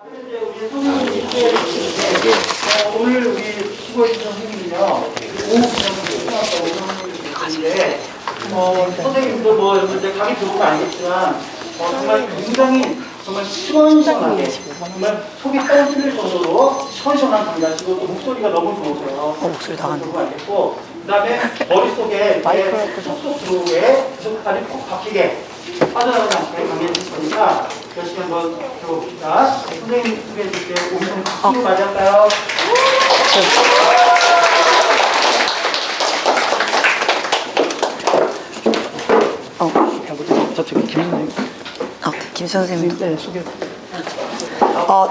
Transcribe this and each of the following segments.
우리 선생님께 오늘 우리 수고해주신 선생님은요, 오후 선생님인데, 선생님도 뭐 이제 강의 들어보면 알겠지만, 정말 굉장히 정말 시원시원하게, 정말 속이 뻥 뚫릴 정도로 시원시원한 강의하시고 또 목소리가 너무 좋으세요. 목소리 다 들어보면 알겠고, 그 다음에 머릿속에 이렇게 쏙쏙 들어오게 계속까지 꼭 박히게 빠져나가지 않게 강의해 주실 거니까 열심히 한번 들어봅시다. 선생님 소개해 주실 때 오늘 박수 맞이할까요? 저쪽에 김 선생님. 김 선생님. 네, 소개.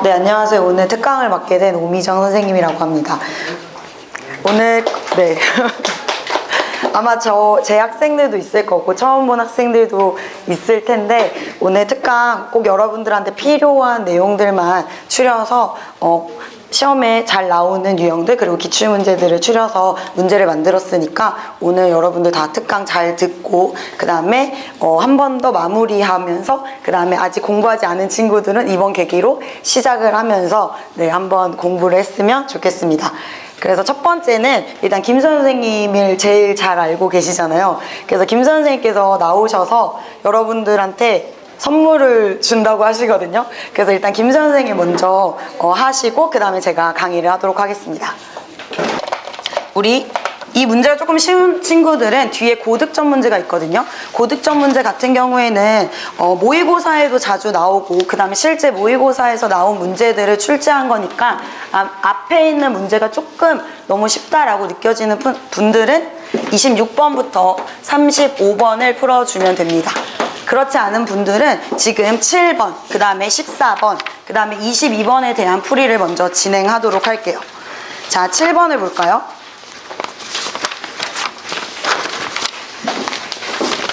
네, 안녕하세요. 오늘 특강을 맡게 된 오미정 선생님이라고 합니다. 오늘, 네. 아마 제 학생들도 있을 거고, 처음 본 학생들도 있을 텐데, 오늘 특강 꼭 여러분들한테 필요한 내용들만 추려서, 시험에 잘 나오는 유형들 그리고 기출문제들을 추려서 문제를 만들었으니까 오늘 여러분들 다 특강 잘 듣고 그 다음에 한 번 더 마무리하면서 그 다음에 아직 공부하지 않은 친구들은 이번 계기로 시작을 하면서 네, 한번 공부를 했으면 좋겠습니다. 그래서 첫 번째는 일단 김 선생님을 제일 잘 알고 계시잖아요. 그래서 김 선생님께서 나오셔서 여러분들한테 선물을 준다고 하시거든요. 그래서 일단 김 선생님 먼저 하시고 그 다음에 제가 강의를 하도록 하겠습니다. 우리 이 문제가 조금 쉬운 친구들은 뒤에 고득점 문제가 있거든요. 고득점 문제 같은 경우에는 모의고사에도 자주 나오고 그 다음에 실제 모의고사에서 나온 문제들을 출제한 거니까 앞에 있는 문제가 조금 너무 쉽다라고 느껴지는 분들은 26번부터 35번을 풀어주면 됩니다. 그렇지 않은 분들은 지금 7번, 그 다음에 14번, 그 다음에 22번에 대한 풀이를 먼저 진행하도록 할게요. 자, 7번을 볼까요?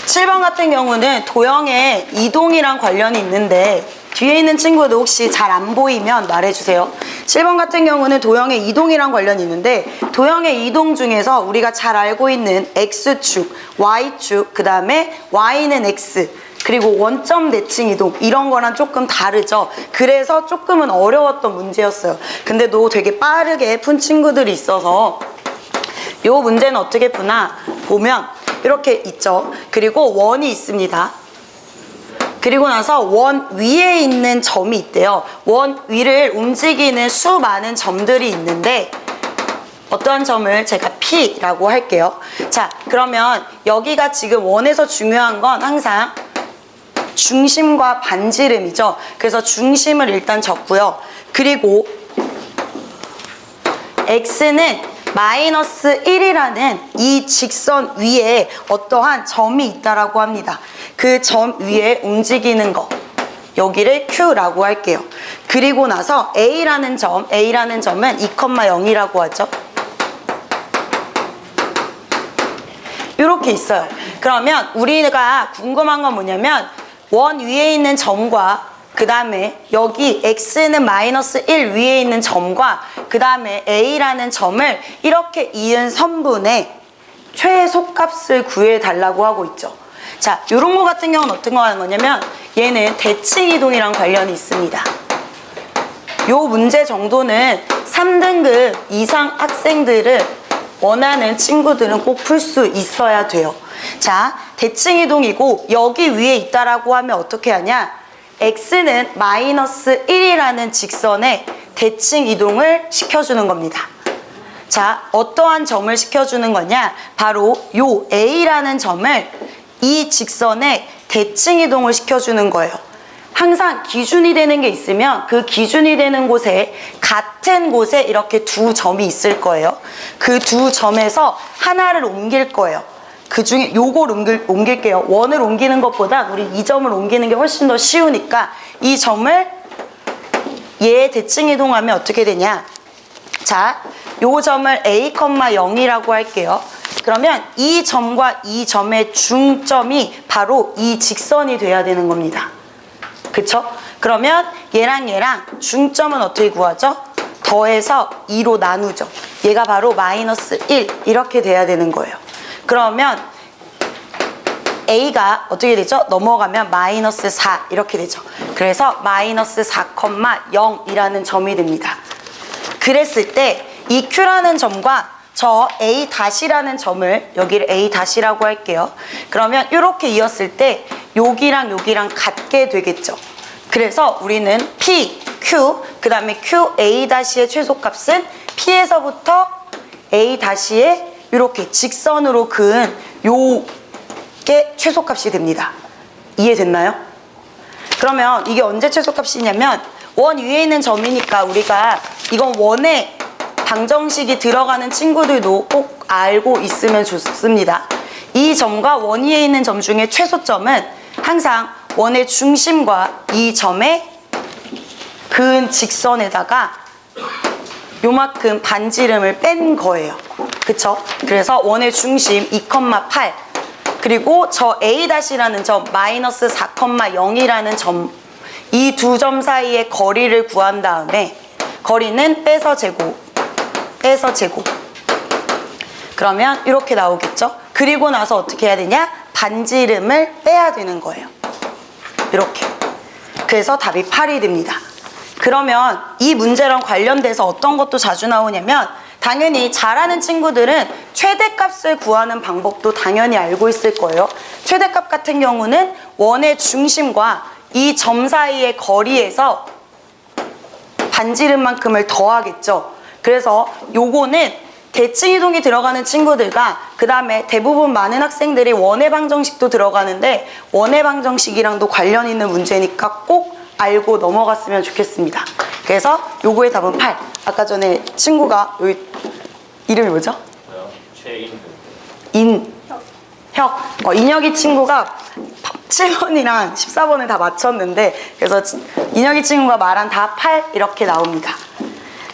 7번 같은 경우는 도형의 이동이랑 관련이 있는데 뒤에 있는 친구들 혹시 잘 안 보이면 말해주세요. 7번 같은 경우는 도형의 이동이랑 관련이 있는데 도형의 이동 중에서 우리가 잘 알고 있는 X축, Y축, 그 다음에 Y는 X 그리고 원점 대칭 이동 이런 거랑 조금 다르죠. 그래서 조금은 어려웠던 문제였어요. 근데도 되게 빠르게 푼 친구들이 있어서 이 문제는 어떻게 푸나 보면 이렇게 있죠. 그리고 원이 있습니다. 그리고 나서 원 위에 있는 점이 있대요. 원 위를 움직이는 수많은 점들이 있는데 어떠한 점을 제가 P라고 할게요. 자, 그러면 여기가 지금 원에서 중요한 건 항상 중심과 반지름이죠. 그래서 중심을 일단 적고요. 그리고 X는 마이너스 1이라는 이 직선 위에 어떠한 점이 있다라고 합니다. 그 점 위에 움직이는 거 여기를 Q라고 할게요. 그리고 나서 A라는 점은 2,0이라고 하죠. 이렇게 있어요. 그러면 우리가 궁금한 건 뭐냐면 원 위에 있는 점과 그 다음에 여기 X는 마이너스 1 위에 있는 점과 그 다음에 A라는 점을 이렇게 이은 선분의 최소값을 구해달라고 하고 있죠. 자, 이런 거 같은 경우는 어떤 거 하는 거냐면 얘는 대칭 이동이랑 관련이 있습니다. 요 문제 정도는 3등급 이상 학생들은 원하는 친구들은 꼭 풀 수 있어야 돼요. 자, 대칭 이동이고 여기 위에 있다라고 하면 어떻게 하냐? X는 마이너스 1이라는 직선에 대칭 이동을 시켜주는 겁니다. 자, 어떠한 점을 시켜주는 거냐? 바로 요 A라는 점을 이 직선에 대칭 이동을 시켜주는 거예요. 항상 기준이 되는 게 있으면 그 기준이 되는 곳에 같은 곳에 이렇게 두 점이 있을 거예요. 그 두 점에서 하나를 옮길 거예요. 그 중에 요걸 옮길게요. 원을 옮기는 것보다 우리 이 점을 옮기는 게 훨씬 더 쉬우니까 이 점을 얘 대칭 이동하면 어떻게 되냐? 자, 요 점을 A,0이라고 할게요. 그러면 이 점과 이 점의 중점이 바로 이 직선이 돼야 되는 겁니다. 그쵸? 그러면 얘랑 중점은 어떻게 구하죠? 더해서 2로 나누죠. 얘가 바로 마이너스 1 이렇게 돼야 되는 거예요. 그러면 A가 어떻게 되죠? 넘어가면 마이너스 4 이렇게 되죠. 그래서 마이너스 4,0이라는 점이 됩니다. 그랬을 때 이 Q라는 점과 저 A-라는 점을 여기를 A-라고 할게요. 그러면 이렇게 이었을 때 여기랑 여기랑 같게 되겠죠. 그래서 우리는 P, Q, 그 다음에 Q, A-의 최소값은 P에서부터 A-의 이렇게 직선으로 그은 요게 최소값이 됩니다. 이해됐나요? 그러면 이게 언제 최소값이냐면 원 위에 있는 점이니까 우리가 이건 원에 방정식이 들어가는 친구들도 꼭 알고 있으면 좋습니다. 이 점과 원 위에 있는 점 중에 최소점은 항상 원의 중심과 이 점의 그은 직선에다가 요만큼 반지름을 뺀 거예요. 그쵸? 그래서 원의 중심 2,8 그리고 저 A-라는 점 마이너스 4,0이라는 점 이 두 점 사이의 거리를 구한 다음에 거리는 빼서 제곱 빼서 제곱 그러면 이렇게 나오겠죠? 그리고 나서 어떻게 해야 되냐? 반지름을 빼야 되는 거예요. 이렇게. 그래서 답이 8이 됩니다. 그러면 이 문제랑 관련돼서 어떤 것도 자주 나오냐면 당연히 잘하는 친구들은 최대값을 구하는 방법도 당연히 알고 있을 거예요. 최대값 같은 경우는 원의 중심과 이 점 사이의 거리에서 반지름만큼을 더하겠죠. 그래서 요거는 대칭 이동이 들어가는 친구들과 그 다음에 대부분 많은 학생들이 원의 방정식도 들어가는데 원의 방정식이랑도 관련 있는 문제니까 꼭 알고 넘어갔으면 좋겠습니다. 그래서 요거의 답은 8. 아까 전에 친구가 여기 이름이 뭐죠? 최인혁. 인혁이 친구가 7번이랑 14번을 다 맞췄는데 그래서 인혁이 친구가 말한 답 8 이렇게 나옵니다.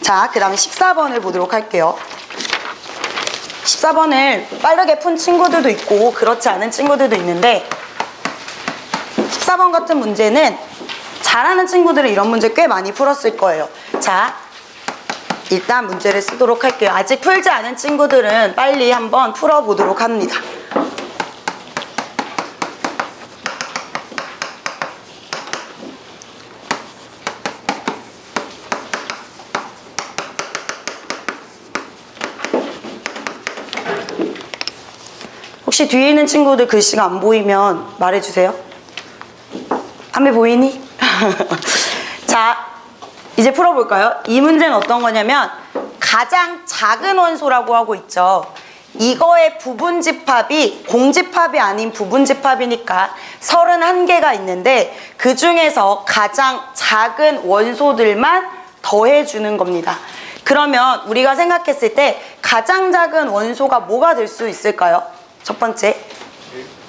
자, 그 다음에 14번을 보도록 할게요. 14번을 빠르게 푼 친구들도 있고 그렇지 않은 친구들도 있는데 14번 같은 문제는 잘하는 친구들은 이런 문제 꽤 많이 풀었을 거예요. 자, 일단 문제를 쓰도록 할게요. 아직 풀지 않은 친구들은 빨리 한번 풀어보도록 합니다. 혹시 뒤에 있는 친구들 글씨가 안 보이면 말해주세요. 안에 보이니? 자, 이제 풀어볼까요? 이 문제는 어떤 거냐면 가장 작은 원소라고 하고 있죠. 이거의 부분집합이 공집합이 아닌 부분집합이니까 31개가 있는데 그 중에서 가장 작은 원소들만 더해주는 겁니다. 그러면 우리가 생각했을 때 가장 작은 원소가 뭐가 될 수 있을까요? 첫 번째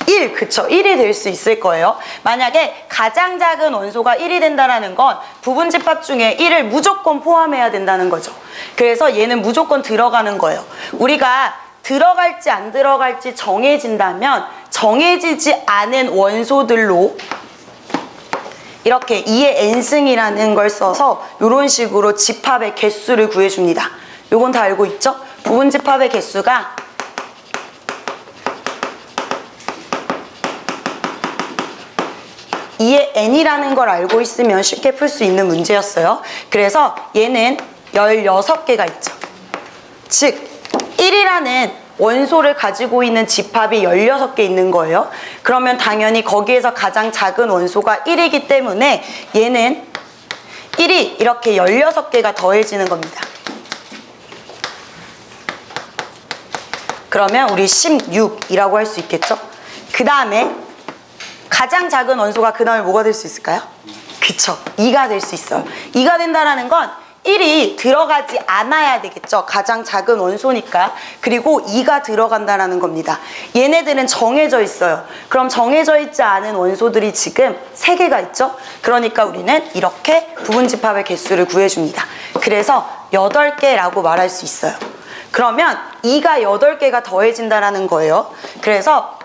1, 그쵸? 1이 될 수 있을 거예요. 만약에 가장 작은 원소가 1이 된다는 건 부분집합 중에 1을 무조건 포함해야 된다는 거죠. 그래서 얘는 무조건 들어가는 거예요. 우리가 들어갈지 안 들어갈지 정해진다면 정해지지 않은 원소들로 이렇게 2의 n승이라는 걸 써서 이런 식으로 집합의 개수를 구해줍니다. 요건 다 알고 있죠? 부분집합의 개수가 2의 n이라는 걸 알고 있으면 쉽게 풀 수 있는 문제였어요. 그래서 얘는 16개가 있죠. 즉 1이라는 원소를 가지고 있는 집합이 16개 있는 거예요. 그러면 당연히 거기에서 가장 작은 원소가 1이기 때문에 얘는 1이 이렇게 16개가 더해지는 겁니다. 그러면 우리 16이라고 할 수 있겠죠? 그 다음에 가장 작은 원소가 그 다음에 뭐가 될 수 있을까요? 그쵸, 2가 될 수 있어요. 2가 된다는 건 1이 들어가지 않아야 되겠죠. 가장 작은 원소니까. 그리고 2가 들어간다는 겁니다. 얘네들은 정해져 있어요. 그럼 정해져 있지 않은 원소들이 지금 3개가 있죠. 그러니까 우리는 이렇게 부분집합의 개수를 구해줍니다. 그래서 8개라고 말할 수 있어요. 그러면 2가 8개가 더해진다는 거예요. 그래서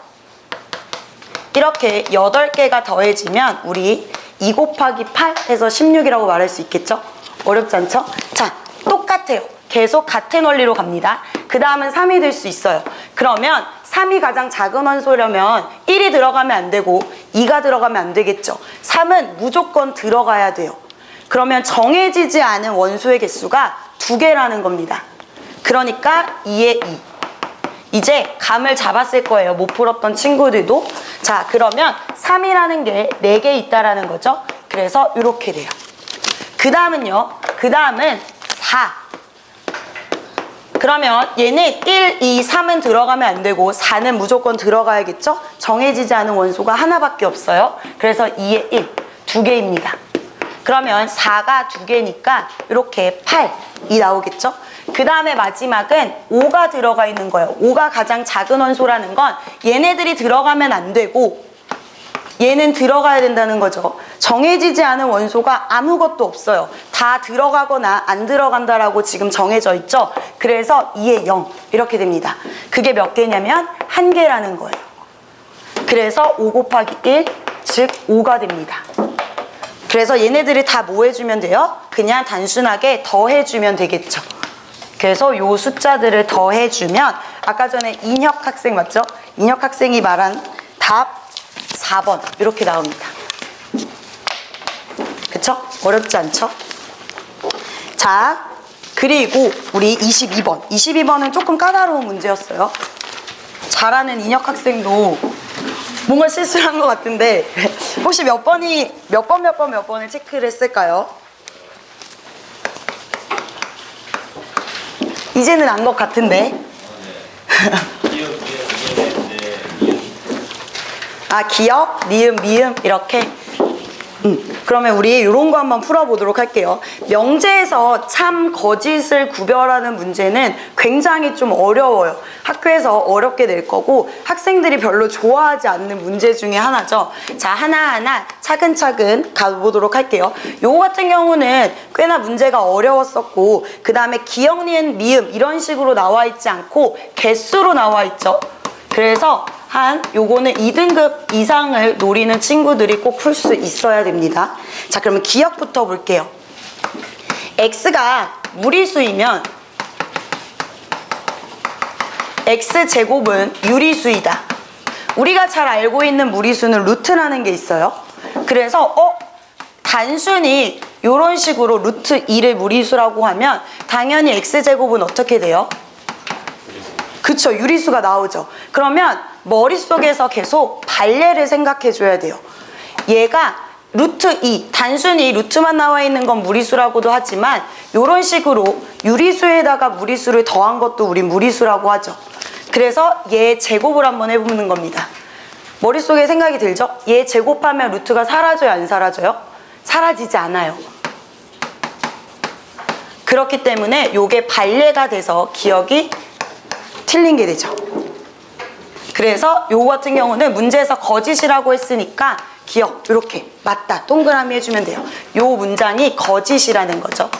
이렇게 8개가 더해지면 우리 2 곱하기 8 해서 16이라고 말할 수 있겠죠? 어렵지 않죠? 자, 똑같아요. 계속 같은 원리로 갑니다. 그 다음은 3이 될 수 있어요. 그러면 3이 가장 작은 원소려면 1이 들어가면 안 되고 2가 들어가면 안 되겠죠. 3은 무조건 들어가야 돼요. 그러면 정해지지 않은 원소의 개수가 2개라는 겁니다. 그러니까 2에 2. 이제 감을 잡았을 거예요. 못 풀었던 친구들도. 자, 그러면 3이라는 게 4개 있다라는 거죠. 그래서 이렇게 돼요. 그 다음은요. 그 다음은 4. 그러면 얘는 1, 2, 3은 들어가면 안 되고 4는 무조건 들어가야겠죠? 정해지지 않은 원소가 하나밖에 없어요. 그래서 2에 1, 2개입니다. 그러면 4가 2개니까 이렇게 8이 나오겠죠? 그 다음에 마지막은 5가 들어가 있는 거예요. 5가 가장 작은 원소라는 건 얘네들이 들어가면 안 되고 얘는 들어가야 된다는 거죠. 정해지지 않은 원소가 아무것도 없어요. 다 들어가거나 안 들어간다라고 지금 정해져 있죠. 그래서 2에 0 이렇게 됩니다. 그게 몇 개냐면 1개라는 거예요. 그래서 5 곱하기 1, 즉 5가 됩니다. 그래서 얘네들을 다 뭐 해주면 돼요? 그냥 단순하게 더해주면 되겠죠. 그래서 요 숫자들을 더해주면 아까 전에 인혁 학생 맞죠? 인혁 학생이 말한 답 4번 이렇게 나옵니다. 그쵸? 어렵지 않죠? 자, 그리고 우리 22번. 22번은 조금 까다로운 문제였어요. 잘하는 인혁 학생도 뭔가 실수를 한 것 같은데 혹시 몇 번을 체크를 했을까요? 이제는 안 것 같은데. 아, 기역, 니은, 미음 이렇게. 그러면 우리 이런 거 한번 풀어보도록 할게요. 명제에서 참, 거짓을 구별하는 문제는 굉장히 좀 어려워요. 학교에서 어렵게 낼 거고 학생들이 별로 좋아하지 않는 문제 중에 하나죠. 자, 하나하나 차근차근 가보도록 할게요. 요거 같은 경우는 꽤나 문제가 어려웠었고 그 다음에 기역, 니은, 미음 이런 식으로 나와 있지 않고 개수로 나와 있죠. 그래서 요거는 2등급 이상을 노리는 친구들이 꼭 풀 수 있어야 됩니다. 자, 그러면 기억부터 볼게요. x가 무리수이면 x제곱은 유리수이다. 우리가 잘 알고 있는 무리수는 루트라는 게 있어요. 그래서 단순히 이런 식으로 루트 2를 무리수라고 하면 당연히 x제곱은 어떻게 돼요? 그쵸, 유리수가 나오죠. 그러면 머릿속에서 계속 발례를 생각해 줘야 돼요. 얘가 루트 2, 단순히 루트만 나와 있는 건 무리수라고도 하지만 이런 식으로 유리수에다가 무리수를 더한 것도 우리 무리수라고 하죠. 그래서 얘 제곱을 한번 해보는 겁니다. 머릿속에 생각이 들죠? 얘 제곱하면 루트가 사라져요, 안 사라져요? 사라지지 않아요. 그렇기 때문에 요게 발례가 돼서 기억이 틀린 게 되죠. 그래서 요거 같은 경우는 문제에서 거짓이라고 했으니까 기억 이렇게 맞다 동그라미 해주면 돼요. 요 문장이 거짓이라는 거죠.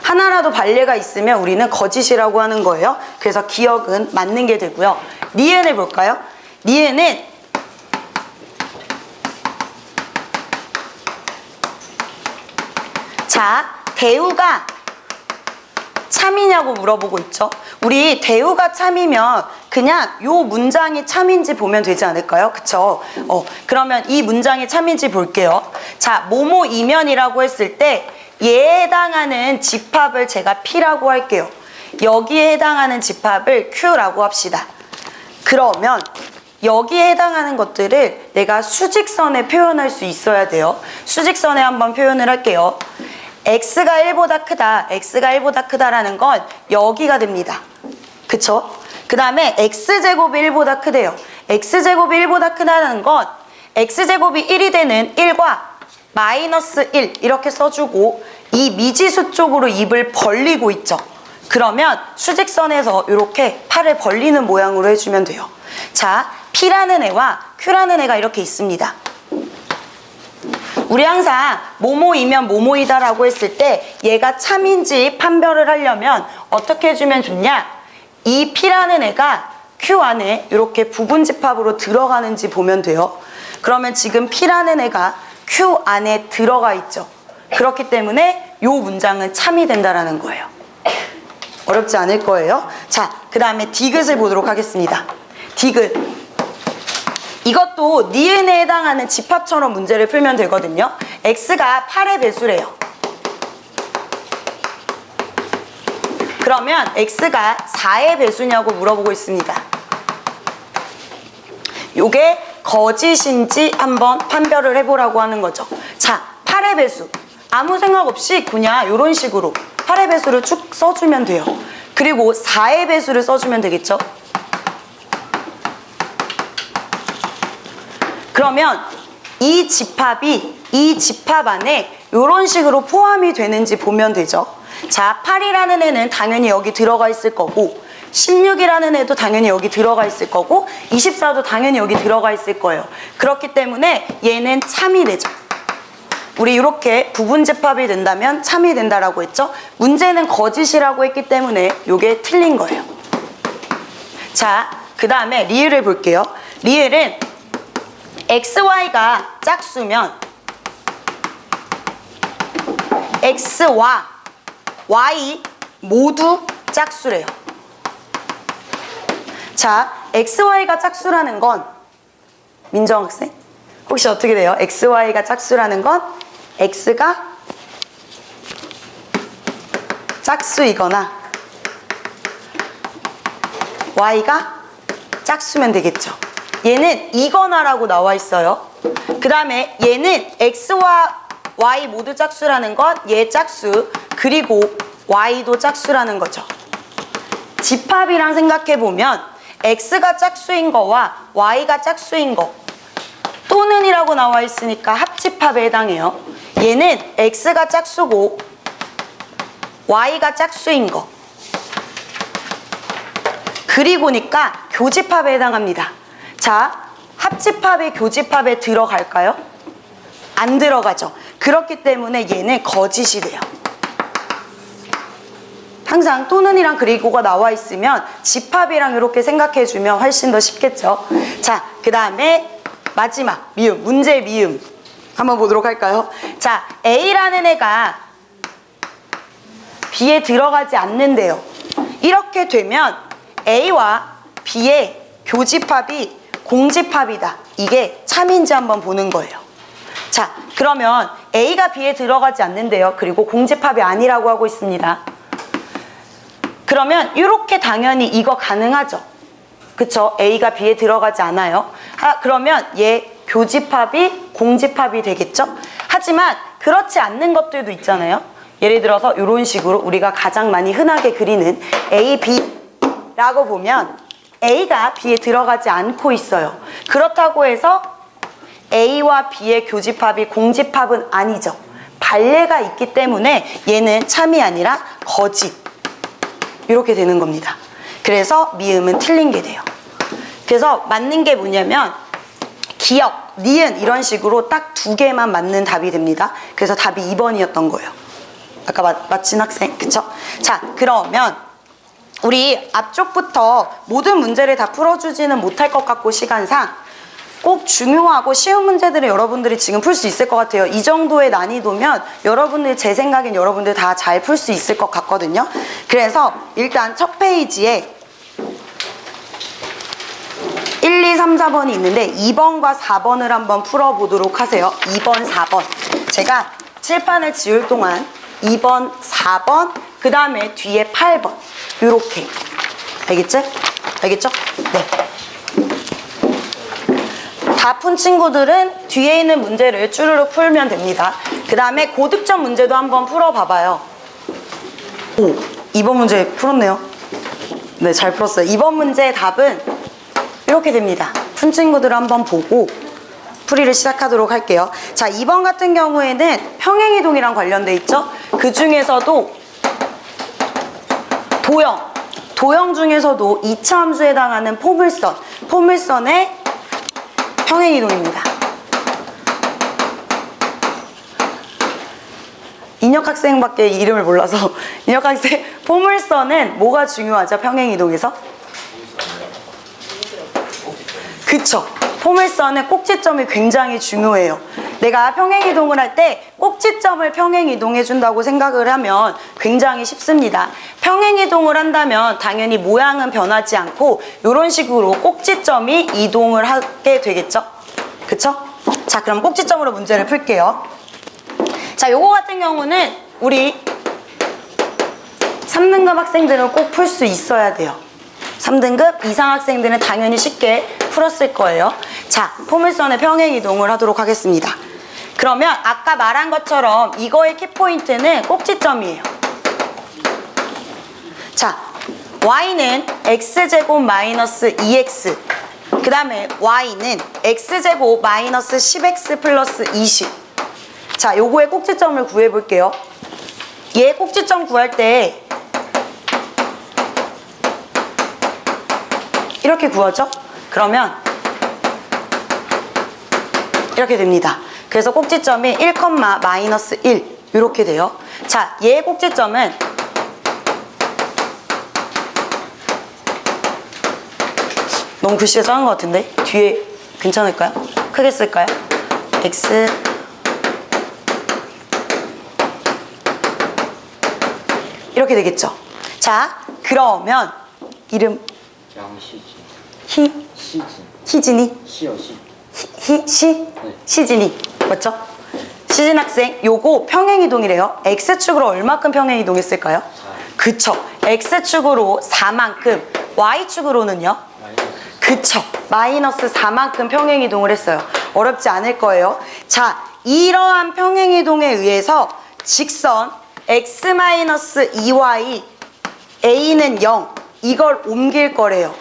하나라도 발례가 있으면 우리는 거짓이라고 하는 거예요. 그래서 기억은 맞는 게 되고요. 니은을 볼까요? 니은은 자, 대우가 참이냐고 물어보고 있죠. 우리 대우가 참이면 그냥 요 문장이 참인지 보면 되지 않을까요? 그쵸? 그러면 이 문장이 참인지 볼게요. 자, 뭐뭐 이면이라고 했을 때 얘에 해당하는 집합을 제가 P라고 할게요. 여기에 해당하는 집합을 Q라고 합시다. 그러면 여기에 해당하는 것들을 내가 수직선에 표현할 수 있어야 돼요. 수직선에 한번 표현을 할게요. x가 1보다 크다, x가 1보다 크다라는 건 여기가 됩니다. 그쵸? 그 다음에 x제곱이 1보다 크대요. x제곱이 1보다 크다는 건 x제곱이 1이 되는 1과 마이너스 1 이렇게 써주고 이 미지수 쪽으로 입을 벌리고 있죠. 그러면 수직선에서 이렇게 팔을 벌리는 모양으로 해주면 돼요. 자, P라는 애와 Q라는 애가 이렇게 있습니다. 우리 항상 뭐뭐이면 뭐뭐이다라고 했을 때 얘가 참인지 판별을 하려면 어떻게 해주면 좋냐? 이 P라는 애가 Q 안에 이렇게 부분집합으로 들어가는지 보면 돼요. 그러면 지금 P라는 애가 Q 안에 들어가 있죠. 그렇기 때문에 요 문장은 참이 된다라는 거예요. 어렵지 않을 거예요. 자, 그 다음에 디귿을 보도록 하겠습니다. 디귿. 이것도 니은에 해당하는 집합처럼 문제를 풀면 되거든요. x가 8의 배수래요. 그러면 x가 4의 배수냐고 물어보고 있습니다. 요게 거짓인지 한번 판별을 해보라고 하는 거죠. 자, 8의 배수. 아무 생각 없이 그냥 이런 식으로 8의 배수를 쭉 써주면 돼요. 그리고 4의 배수를 써주면 되겠죠. 그러면 이 집합 안에 이런 식으로 포함이 되는지 보면 되죠. 자, 8이라는 애는 당연히 여기 들어가 있을 거고 16이라는 애도 당연히 여기 들어가 있을 거고 24도 당연히 여기 들어가 있을 거예요. 그렇기 때문에 얘는 참이 되죠. 우리 이렇게 부분 집합이 된다면 참이 된다라고 했죠. 문제는 거짓이라고 했기 때문에 이게 틀린 거예요. 자, 그 다음에 리을을 볼게요. 리을은 XY가 짝수면 X와 Y 모두 짝수래요. 자, XY가 짝수라는 건 민정 학생? 혹시 어떻게 돼요? XY가 짝수라는 건 X가 짝수이거나 Y가 짝수면 되겠죠. 얘는 이거나라고 나와 있어요. 그 다음에 얘는 X와 Y 모두 짝수라는 건 얘 짝수 그리고 Y도 짝수라는 거죠. 집합이랑 생각해보면 X가 짝수인 거와 Y가 짝수인 거 또는이라고 나와 있으니까 합집합에 해당해요. 얘는 X가 짝수고 Y가 짝수인 거 그리고니까 교집합에 해당합니다. 자, 합집합이 교집합에 들어갈까요? 안 들어가죠. 그렇기 때문에 얘는 거짓이 돼요. 항상 또는이랑 그리고가 나와 있으면 집합이랑 이렇게 생각해주면 훨씬 더 쉽겠죠. 자, 그 다음에 마지막 미음, 문제 미음 한번 보도록 할까요? 자, A라는 애가 B에 들어가지 않는데요. 이렇게 되면 A와 B의 교집합이 공집합이다. 이게 참인지 한번 보는 거예요. 자, 그러면 A가 B에 들어가지 않는데요. 그리고 공집합이 아니라고 하고 있습니다. 그러면 이렇게 당연히 이거 가능하죠. 그쵸? A가 B에 들어가지 않아요. 그러면 얘 교집합이 공집합이 되겠죠? 하지만 그렇지 않는 것들도 있잖아요. 예를 들어서 이런 식으로 우리가 가장 많이 흔하게 그리는 A, B라고 보면 A가 B에 들어가지 않고 있어요. 그렇다고 해서 A와 B의 교집합이 공집합은 아니죠. 반례가 있기 때문에 얘는 참이 아니라 거짓. 이렇게 되는 겁니다. 그래서 미음은 틀린 게 돼요. 그래서 맞는 게 뭐냐면 기역, 니은 이런 식으로 딱 2개만 맞는 답이 됩니다. 그래서 답이 2번이었던 거예요. 아까 맞힌 학생, 그쵸? 자, 그러면 우리 앞쪽부터 모든 문제를 다 풀어주지는 못할 것 같고 시간상 꼭 중요하고 쉬운 문제들을 여러분들이 지금 풀 수 있을 것 같아요. 이 정도의 난이도면 여러분들 제 생각엔 여러분들 다 잘 풀 수 있을 것 같거든요. 그래서 일단 첫 페이지에 1, 2, 3, 4번이 있는데 2번과 4번을 한번 풀어보도록 하세요. 2번, 4번. 제가 칠판을 지울 동안 2번, 4번, 그 다음에 뒤에 8번. 이렇게. 알겠죠? 알겠죠? 네. 다 푼 친구들은 뒤에 있는 문제를 쭈르륵 풀면 됩니다. 그 다음에 고득점 문제도 한번 풀어봐봐요. 오, 2번 문제 풀었네요. 네, 잘 풀었어요. 2번 문제의 답은 이렇게 됩니다. 푼 친구들 한번 보고 풀이를 시작하도록 할게요. 자, 2번 같은 경우에는 평행이동이랑 관련돼 있죠. 그 중에서도 도형 중에서도 2차 함수에 해당하는 포물선의 평행이동입니다. 인혁 학생밖에 이름을 몰라서 인혁 학생, 포물선은 뭐가 중요하죠? 평행이동에서? 그쵸. 포물선은 꼭지점이 굉장히 중요해요. 내가 평행이동을 할 때 꼭지점을 평행이동해준다고 생각을 하면 굉장히 쉽습니다. 평행이동을 한다면 당연히 모양은 변하지 않고 이런 식으로 꼭지점이 이동을 하게 되겠죠? 그쵸? 자, 그럼 꼭지점으로 문제를 풀게요. 자, 요거 같은 경우는 우리 3등급 학생들은 꼭 풀 수 있어야 돼요. 3등급 이상 학생들은 당연히 쉽게 풀었을 거예요. 자, 포물선의 평행이동을 하도록 하겠습니다. 그러면 아까 말한 것처럼 이거의 키포인트는 꼭지점이에요. 자, y는 x제곱 마이너스 2x, 그 다음에 y는 x제곱 마이너스 10x 플러스 20. 자, 요거의 꼭지점을 구해볼게요. 얘 꼭지점 구할 때 이렇게 구하죠? 그러면 이렇게 됩니다. 그래서 꼭지점이 1, 마이너스 1 이렇게 돼요. 자, 얘의 꼭지점은 너무 글씨가 작은 것 같은데? 뒤에 괜찮을까요? 크게 쓸까요? x 이렇게 되겠죠? 자, 그러면 이름 양시진. 시진. 희진이? 시요 시. 시? 네. 시진이 맞죠? 시진 학생 요거 평행이동이래요. X축으로 얼마큼 평행이동했을까요? 4. 그쵸. X축으로 4만큼, Y축으로는요? 그쵸. 마이너스 4만큼 평행이동을 했어요. 어렵지 않을 거예요. 자, 이러한 평행이동에 의해서 직선 x-2y a는 0 이걸 옮길 거래요.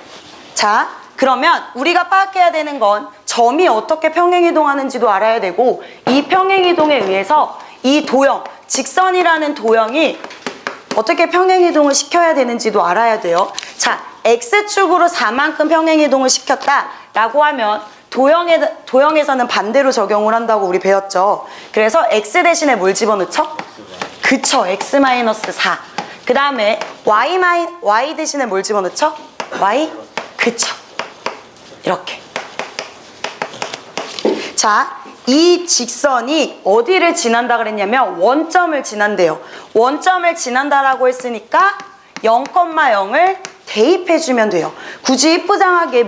자, 그러면 우리가 파악해야 되는 건 점이 어떻게 평행이동하는지도 알아야 되고 이 평행이동에 의해서 이 도형, 직선이라는 도형이 어떻게 평행이동을 시켜야 되는지도 알아야 돼요. 자, X축으로 4만큼 평행이동을 시켰다라고 하면 도형에서는 반대로 적용을 한다고 우리 배웠죠. 그래서 X 대신에 뭘 집어넣죠? 그쵸, X-4. 그 다음에 Y 대신에 뭘 집어넣죠? Y? 그쵸. 이렇게. 자, 이 직선이 어디를 지난다 그랬냐면 원점을 지난대요. 원점을 지난다라고 했으니까 0,0을 대입해주면 돼요. 굳이 이쁘장하게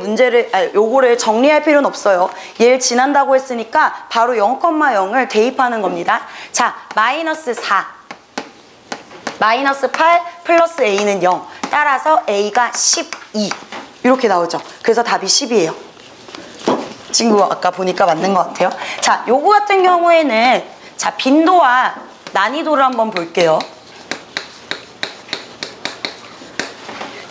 요거를 정리할 필요는 없어요. 얘를 지난다고 했으니까 바로 0,0을 대입하는 겁니다. 자, 마이너스 4. 마이너스 8 플러스 a는 0. 따라서 a가 12. 이렇게 나오죠. 그래서 답이 10이에요. 친구 아까 보니까 맞는 것 같아요. 자, 요거 같은 경우에는 자, 빈도와 난이도를 한번 볼게요.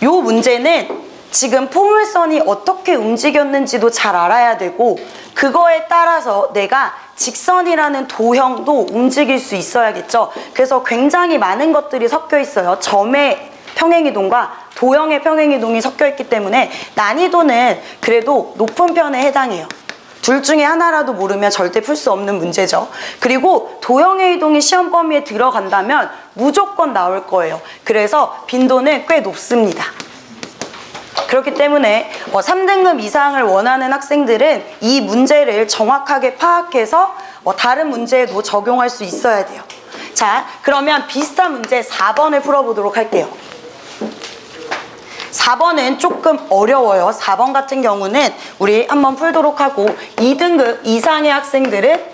요 문제는 지금 포물선이 어떻게 움직였는지도 잘 알아야 되고 그거에 따라서 내가 직선이라는 도형도 움직일 수 있어야겠죠. 그래서 굉장히 많은 것들이 섞여 있어요. 점의 평행이동과 도형의 평행이동이 섞여 있기 때문에 난이도는 그래도 높은 편에 해당해요. 둘 중에 하나라도 모르면 절대 풀 수 없는 문제죠. 그리고 도형의 이동이 시험 범위에 들어간다면 무조건 나올 거예요. 그래서 빈도는 꽤 높습니다. 그렇기 때문에 3등급 이상을 원하는 학생들은 이 문제를 정확하게 파악해서 다른 문제에도 적용할 수 있어야 돼요. 자, 그러면 비슷한 문제 4번을 풀어보도록 할게요. 4번은 조금 어려워요. 4번 같은 경우는 우리 한번 풀도록 하고 2등급 이상의 학생들은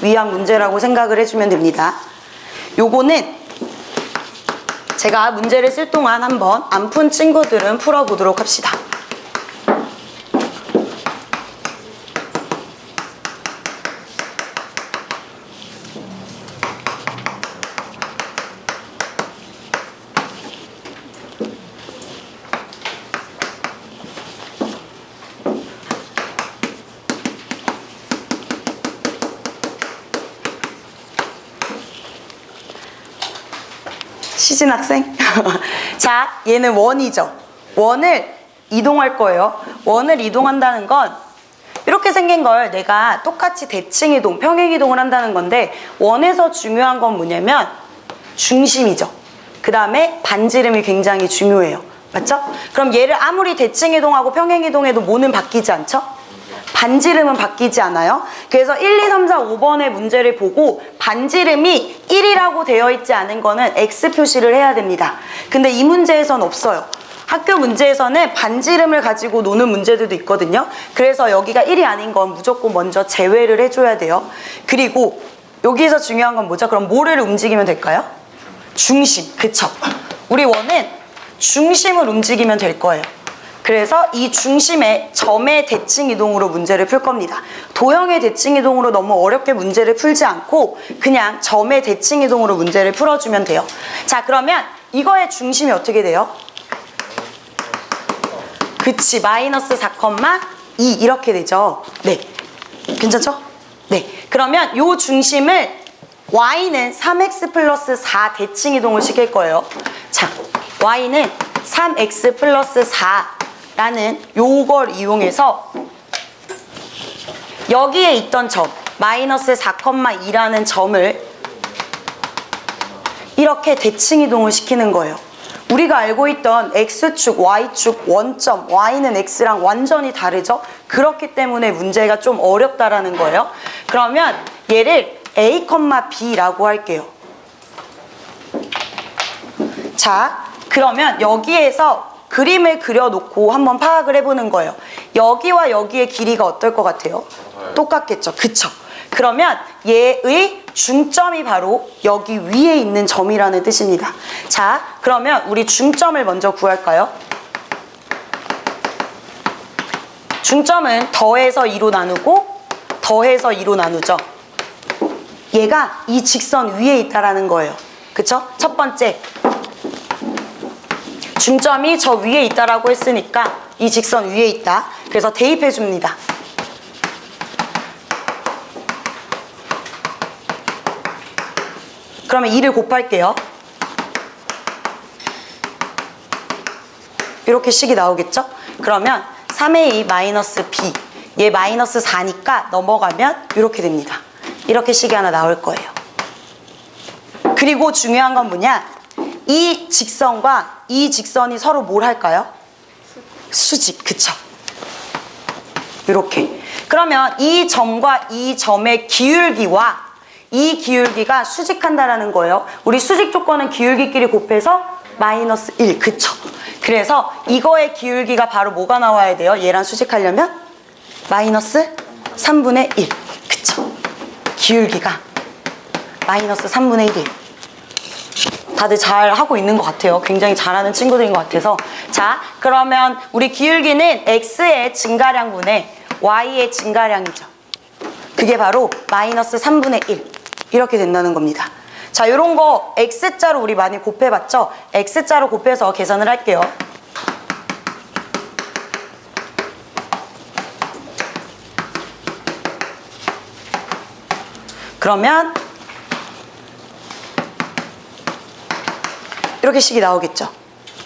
위한 문제라고 생각을 해주면 됩니다. 요거는 제가 문제를 쓸 동안 한번 안 푼 친구들은 풀어보도록 합시다. 시진 학생? 자, 얘는 원이죠. 원을 이동할 거예요. 원을 이동한다는 건 이렇게 생긴 걸 내가 똑같이 대칭이동, 평행이동을 한다는 건데 원에서 중요한 건 뭐냐면 중심이죠. 그 다음에 반지름이 굉장히 중요해요. 맞죠? 그럼 얘를 아무리 대칭이동하고 평행이동해도 뭐는 바뀌지 않죠? 반지름은 바뀌지 않아요. 그래서 1, 2, 3, 4, 5번의 문제를 보고 반지름이 1이라고 되어 있지 않은 거는 X 표시를 해야 됩니다. 근데 이 문제에선 없어요. 학교 문제에서는 반지름을 가지고 노는 문제들도 있거든요. 그래서 여기가 1이 아닌 건 무조건 먼저 제외를 해줘야 돼요. 그리고 여기에서 중요한 건 뭐죠? 그럼 뭐를 움직이면 될까요? 중심, 그쵸? 우리 원은 중심을 움직이면 될 거예요. 그래서 이 중심의 점의 대칭 이동으로 문제를 풀 겁니다. 도형의 대칭 이동으로 너무 어렵게 문제를 풀지 않고 그냥 점의 대칭 이동으로 문제를 풀어주면 돼요. 자, 그러면 이거의 중심이 어떻게 돼요? 그치, 마이너스 4,2 이렇게 되죠. 네, 괜찮죠? 네, 그러면 요 중심을 y는 3x 플러스 4 대칭 이동을 시킬 거예요. 자, y는 3x 플러스 4라는 요걸 이용해서 여기에 있던 점 마이너스 4,2라는 점을 이렇게 대칭 이동을 시키는 거예요. 우리가 알고 있던 x축, y축, 원점, y는 x랑 완전히 다르죠? 그렇기 때문에 문제가 좀 어렵다라는 거예요. 그러면 얘를 a, b라고 할게요. 자, 그러면 여기에서 그림을 그려놓고 한번 파악을 해보는 거예요. 여기와 여기의 길이가 어떨 것 같아요? 똑같겠죠? 그쵸? 그러면 얘의 중점이 바로 여기 위에 있는 점이라는 뜻입니다. 자, 그러면 우리 중점을 먼저 구할까요? 중점은 더해서 2로 나누고 더해서 2로 나누죠. 얘가 이 직선 위에 있다라는 거예요. 그쵸? 첫 번째, 중점이 저 위에 있다라고 했으니까 이 직선 위에 있다. 그래서 대입해 줍니다. 그러면 2를 곱할게요. 이렇게 식이 나오겠죠? 그러면 3a 마이너스 b, 얘 마이너스 4니까 넘어가면 이렇게 됩니다. 이렇게 식이 하나 나올 거예요. 그리고 중요한 건 뭐냐? 이 직선과 이 직선이 서로 뭘 할까요? 수직, 그쵸? 이렇게. 그러면 이 점과 이 점의 기울기와 이 기울기가 수직한다라는 거예요. 우리 수직 조건은 기울기끼리 곱해서 마이너스 1, 그쵸? 그래서 이거의 기울기가 바로 뭐가 나와야 돼요? 얘랑 수직하려면 마이너스 3분의 1, 그쵸? 기울기가 마이너스 3분의 1이에요. 다들 잘 하고 있는 것 같아요. 굉장히 잘하는 친구들인 것 같아서. 자, 그러면 우리 기울기는 x의 증가량분의 y의 증가량이죠. 그게 바로 마이너스 3분의 1 이렇게 된다는 겁니다. 자, 요런 거 x자로 우리 많이 곱해봤죠? x자로 곱해서 계산을 할게요. 그러면 이렇게 식이 나오겠죠?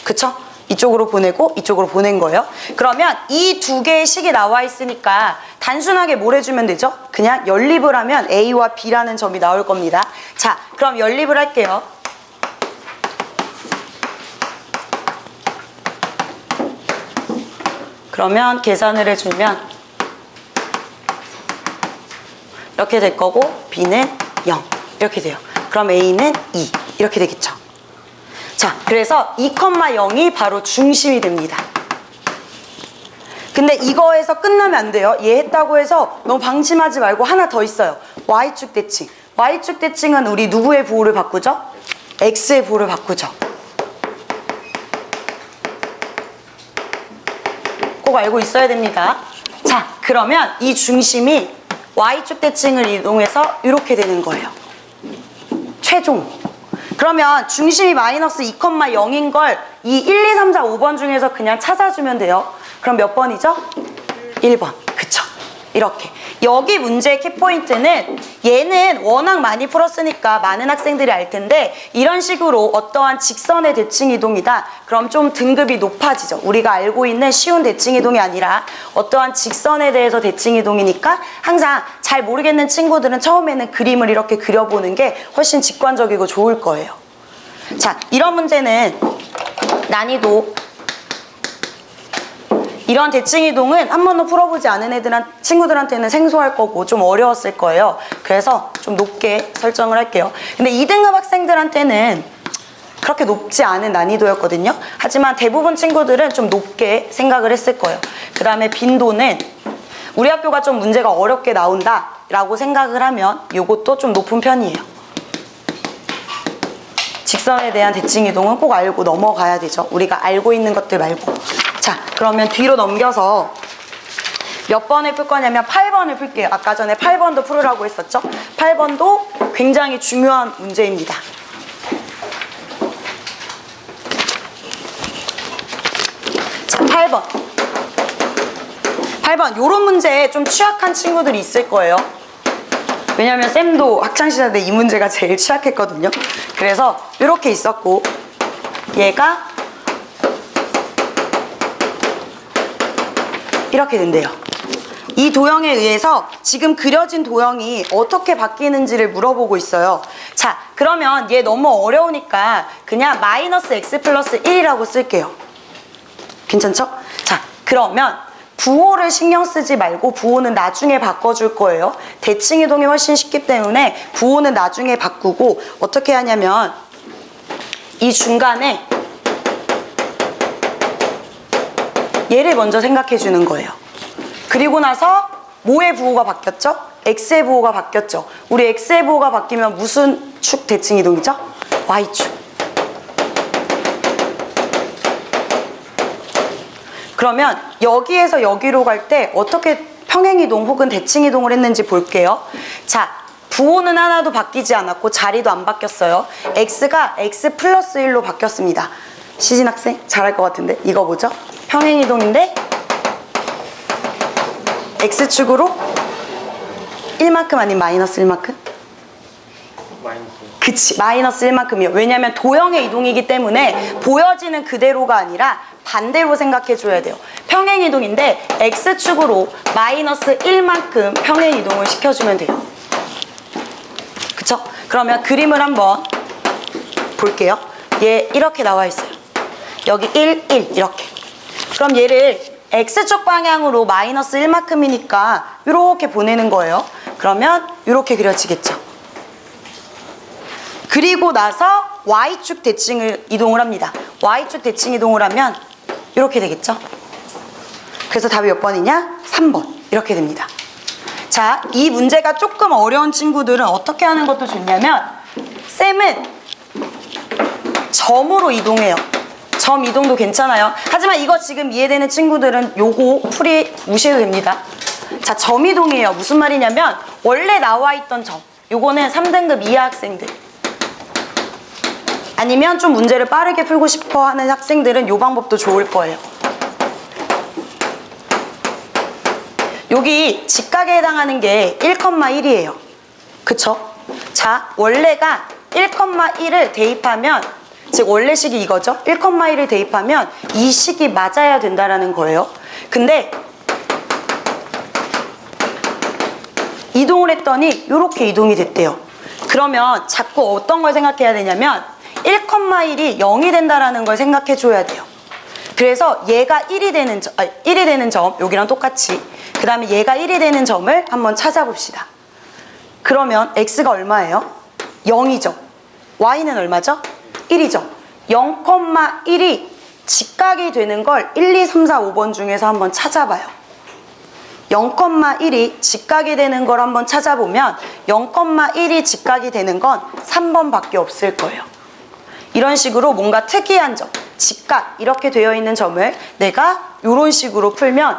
그쵸? 이쪽으로 보내고 이쪽으로 보낸 거예요. 그러면 이 두 개의 식이 나와 있으니까 단순하게 뭘 해주면 되죠? 그냥 연립을 하면 A와 B라는 점이 나올 겁니다. 자, 그럼 연립을 할게요. 그러면 계산을 해주면 이렇게 될 거고 B는 0 이렇게 돼요. 그럼 A는 2 이렇게 되겠죠. 자, 그래서 2,0이 바로 중심이 됩니다. 근데 이거에서 끝나면 안 돼요. 얘 했다고 해서 너무 방심하지 말고 하나 더 있어요. Y축 대칭. Y축 대칭은 우리 누구의 부호를 바꾸죠? X의 부호를 바꾸죠. 꼭 알고 있어야 됩니다. 자, 그러면 이 중심이 Y축 대칭을 이동해서 이렇게 되는 거예요. 최종. 그러면 중심이 마이너스 2,0인 걸 이 1, 2, 3, 4, 5번 중에서 그냥 찾아주면 돼요. 그럼 몇 번이죠? 1번. 그쵸? 이렇게. 여기 문제의 키포인트는 얘는 워낙 많이 풀었으니까 많은 학생들이 알 텐데 이런 식으로 어떠한 직선의 대칭 이동이다. 그럼 좀 등급이 높아지죠. 우리가 알고 있는 쉬운 대칭 이동이 아니라 어떠한 직선에 대해서 대칭 이동이니까 항상 잘 모르겠는 친구들은 처음에는 그림을 이렇게 그려보는 게 훨씬 직관적이고 좋을 거예요. 자, 이런 문제는 난이도 이런 대칭 이동은 한 번도 풀어보지 않은 친구들한테는 생소할 거고 좀 어려웠을 거예요. 그래서 좀 높게 설정을 할게요. 근데 2등급 학생들한테는 그렇게 높지 않은 난이도였거든요. 하지만 대부분 친구들은 좀 높게 생각을 했을 거예요. 그 다음에 빈도는 우리 학교가 좀 문제가 어렵게 나온다 라고 생각을 하면 이것도 좀 높은 편이에요. 직선에 대한 대칭 이동은 꼭 알고 넘어가야 되죠. 우리가 알고 있는 것들 말고. 자, 그러면 뒤로 넘겨서 몇 번을 풀 거냐면 8번을 풀게요. 아까 전에 8번도 풀으라고 했었죠. 8번도 굉장히 중요한 문제입니다. 자, 8번. 8번. 요런 문제에 좀 취약한 친구들이 있을 거예요. 왜냐면 쌤도 학창시절 때 이 문제가 제일 취약했거든요. 그래서 이렇게 있었고 얘가 이렇게 된대요. 이 도형에 의해서 지금 그려진 도형이 어떻게 바뀌는지를 물어보고 있어요. 자, 그러면 얘 너무 어려우니까 그냥 마이너스 x 플러스 1이라고 쓸게요. 괜찮죠? 자, 그러면 부호를 신경 쓰지 말고 부호는 나중에 바꿔줄 거예요. 대칭 이동이 훨씬 쉽기 때문에 부호는 나중에 바꾸고 어떻게 하냐면 이 중간에 얘를 먼저 생각해 주는 거예요. 그리고 나서 뭐의 부호가 바뀌었죠? x의 부호가 바뀌었죠. 우리 x의 부호가 바뀌면 무슨 축 대칭 이동이죠? y축. 그러면 여기에서 여기로 갈 때 어떻게 평행이동 혹은 대칭이동을 했는지 볼게요. 자, 부호는 하나도 바뀌지 않았고 자리도 안 바뀌었어요. x가 x 플러스 1로 바뀌었습니다. 시진 학생 잘할 것 같은데 이거 뭐죠? 평행이동인데 x축으로 1만큼 아닌 마이너스 1만큼? 그치, 마이너스 1만큼이요. 왜냐면 도형의 이동이기 때문에 보여지는 그대로가 아니라 반대로 생각해줘야 돼요. 평행이동인데 x축으로 마이너스 1만큼 평행이동을 시켜주면 돼요. 그쵸? 그러면 그림을 한번 볼게요. 얘 이렇게 나와 있어요. 여기 1, 1 이렇게. 그럼 얘를 x축 방향으로 마이너스 1만큼이니까 이렇게 보내는 거예요. 그러면 이렇게 그려지겠죠. 그리고 나서 y축 대칭을 이동을 합니다. y축 대칭 이동을 하면 이렇게 되겠죠. 그래서 답이 몇 번이냐? 3번. 이렇게 됩니다. 자, 이 문제가 조금 어려운 친구들은 어떻게 하는 것도 좋냐면 쌤은 점으로 이동해요. 점 이동도 괜찮아요. 하지만 이거 지금 이해되는 친구들은 요거 풀이 무시해도 됩니다. 자, 점 이동이에요. 무슨 말이냐면 원래 나와 있던 점. 요거는 3등급 이하 학생들. 아니면 좀 문제를 빠르게 풀고 싶어 하는 학생들은 이 방법도 좋을 거예요. 여기 직각에 해당하는 게 1,1이에요. 그쵸? 자, 원래가 1,1을 대입하면, 즉 원래식이 이거죠? 1,1을 대입하면 이 식이 맞아야 된다는 거예요. 근데 이동을 했더니 이렇게 이동이 됐대요. 그러면 자꾸 어떤 걸 생각해야 되냐면 1,1이 0이 된다는 걸 생각해 줘야 돼요. 그래서 얘가 1이 되는 점, 여기랑 똑같이 그 다음에 얘가 1이 되는 점을 한번 찾아봅시다. 그러면 x가 얼마예요? 0이죠. y는 얼마죠? 1이죠. 0,1이 직각이 되는 걸 1, 2, 3, 4, 5번 중에서 한번 찾아봐요. 0,1이 직각이 되는 걸 한번 찾아보면 0,1이 직각이 되는 건 3번밖에 없을 거예요. 이런 식으로 뭔가 특이한 점, 직각 이렇게 되어 있는 점을 내가 이런 식으로 풀면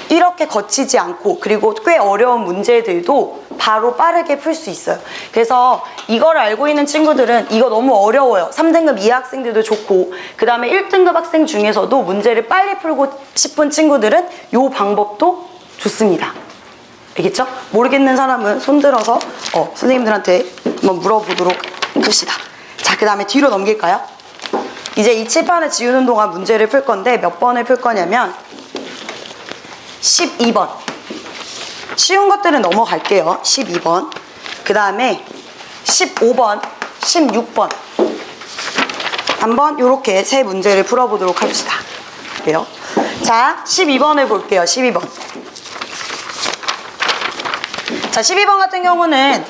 이렇게 거치지 않고 그리고 꽤 어려운 문제들도 바로 빠르게 풀 수 있어요. 그래서 이걸 알고 있는 친구들은 이거 너무 어려워요. 3등급 이하 학생들도 좋고 그 다음에 1등급 학생 중에서도 문제를 빨리 풀고 싶은 친구들은 이 방법도 좋습니다. 알겠죠? 모르겠는 사람은 손들어서 선생님들한테 한번 물어보도록 합시다. 자, 그 다음에 뒤로 넘길까요? 이제 이 칠판을 지우는 동안 문제를 풀 건데 몇 번을 풀 거냐면 12번. 쉬운 것들은 넘어갈게요. 12번. 그 다음에 15번, 16번. 한번 이렇게 세 문제를 풀어보도록 합시다. 그래요? 자, 12번을 볼게요. 12번. 자, 12번 같은 경우는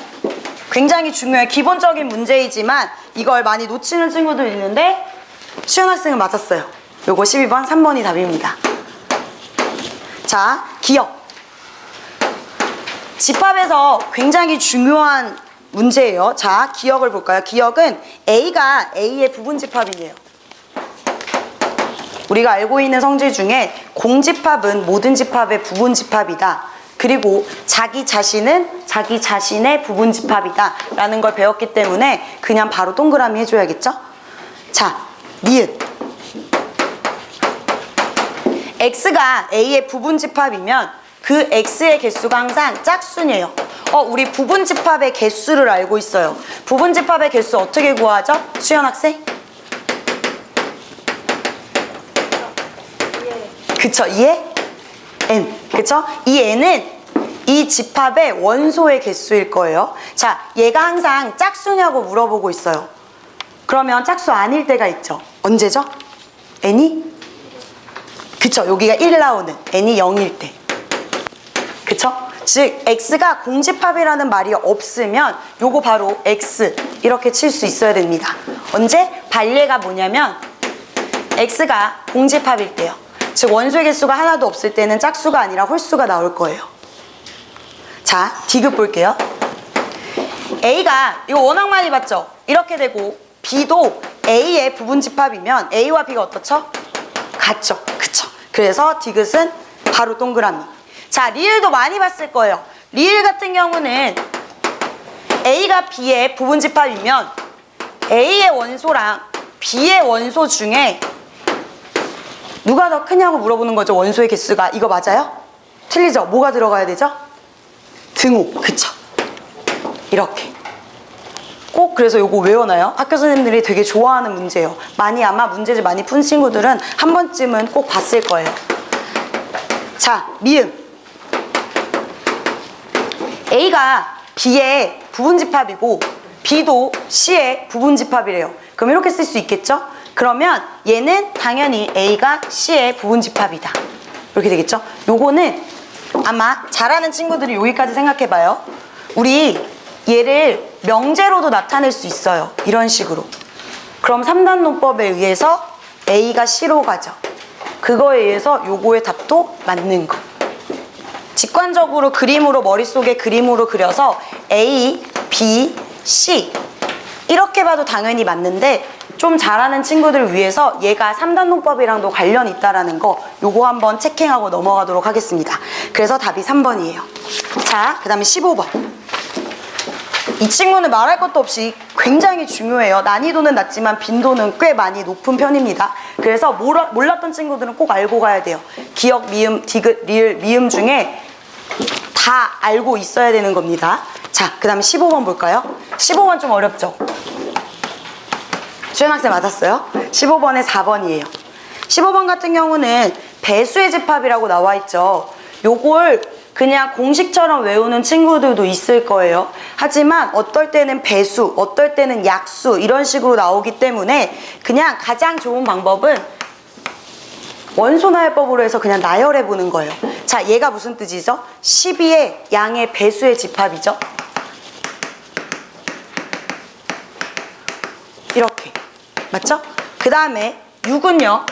굉장히 중요해. 기본적인 문제이지만 이걸 많이 놓치는 친구들 있는데 수현 학생은 맞았어요. 요거 12번, 3번이 답입니다. 자, 기억. 집합에서 굉장히 중요한 문제예요. 자, 기억을 볼까요? 기억은 A가 A의 부분 집합이에요. 우리가 알고 있는 성질 중에 공집합은 모든 집합의 부분 집합이다. 그리고 자기 자신은 자기 자신의 부분 집합이다 라는 걸 배웠기 때문에 그냥 바로 동그라미 해줘야겠죠? 자, 니은. X가 A의 부분 집합이면 그 X의 개수가 항상 짝수네요. 우리 부분 집합의 개수를 알고 있어요. 부분 집합의 개수 어떻게 구하죠? 수연 학생? 그쵸, 2의 n. 그쵸? 이 n은 이 집합의 원소의 개수일 거예요. 자, 얘가 항상 짝수냐고 물어보고 있어요. 그러면 짝수 아닐 때가 있죠. 언제죠? n이? 그쵸, 여기가 1 나오는 n이 0일 때. 그쵸? 즉 x가 공집합이라는 말이 없으면 요거 바로 x 이렇게 칠 수 있어야 됩니다. 언제? 반례가 뭐냐면 x가 공집합일 때요. 즉 원소의 개수가 하나도 없을 때는 짝수가 아니라 홀수가 나올 거예요. 자, D급 볼게요. A가 이거 워낙 많이 봤죠? 이렇게 되고 B도 A의 부분 집합이면 A와 B가 어떻죠? 같죠. 그쵸. 그래서 D급은 바로 동그라미. 자, 리을도 많이 봤을 거예요. 리을 같은 경우는 A가 B의 부분 집합이면 A의 원소랑 B의 원소 중에 누가 더 크냐고 물어보는 거죠. 원소의 개수가. 이거 맞아요? 틀리죠? 뭐가 들어가야 되죠? 등호. 그쵸? 이렇게. 꼭 그래서 요거 외워놔요. 학교 선생님들이 되게 좋아하는 문제예요. 아마 문제를 많이 푼 친구들은 한 번쯤은 꼭 봤을 거예요. 자, 미음. A가 B의 부분 집합이고 B도 C의 부분 집합이래요. 그럼 이렇게 쓸 수 있겠죠? 그러면 얘는 당연히 A가 C의 부분 집합이다. 이렇게 되겠죠? 요거는 아마 잘하는 친구들이 여기까지 생각해봐요. 우리 얘를 명제로도 나타낼 수 있어요. 이런 식으로. 그럼 3단 논법에 의해서 A가 C로 가죠. 그거에 의해서 요거의 답도 맞는 거. 직관적으로 그림으로 머릿속에 그림으로 그려서 A, B, C 이렇게 봐도 당연히 맞는데 좀 잘하는 친구들을 위해서 얘가 3단 논법이랑도 관련이 있다라는 거 요거 한번 체킹하고 넘어가도록 하겠습니다. 그래서 답이 3번이에요. 자, 그 다음에 15번. 이 친구는 말할 것도 없이 굉장히 중요해요. 난이도는 낮지만 빈도는 꽤 많이 높은 편입니다. 그래서 몰랐던 친구들은 꼭 알고 가야 돼요. 기억, 미음, 디귿, 리을, 미음 중에 다 알고 있어야 되는 겁니다. 자, 그 다음에 15번 볼까요? 15번 좀 어렵죠? 수현 학생 맞았어요? 15번에 4번이에요. 15번 같은 경우는 배수의 집합이라고 나와 있죠. 요걸 그냥 공식처럼 외우는 친구들도 있을 거예요. 하지만 어떨 때는 배수, 어떨 때는 약수 이런 식으로 나오기 때문에 그냥 가장 좋은 방법은 원소나열법으로 해서 그냥 나열해 보는 거예요. 자, 얘가 무슨 뜻이죠? 12의 양의 배수의 집합이죠. 이렇게. 맞죠? 그 다음에 6은요.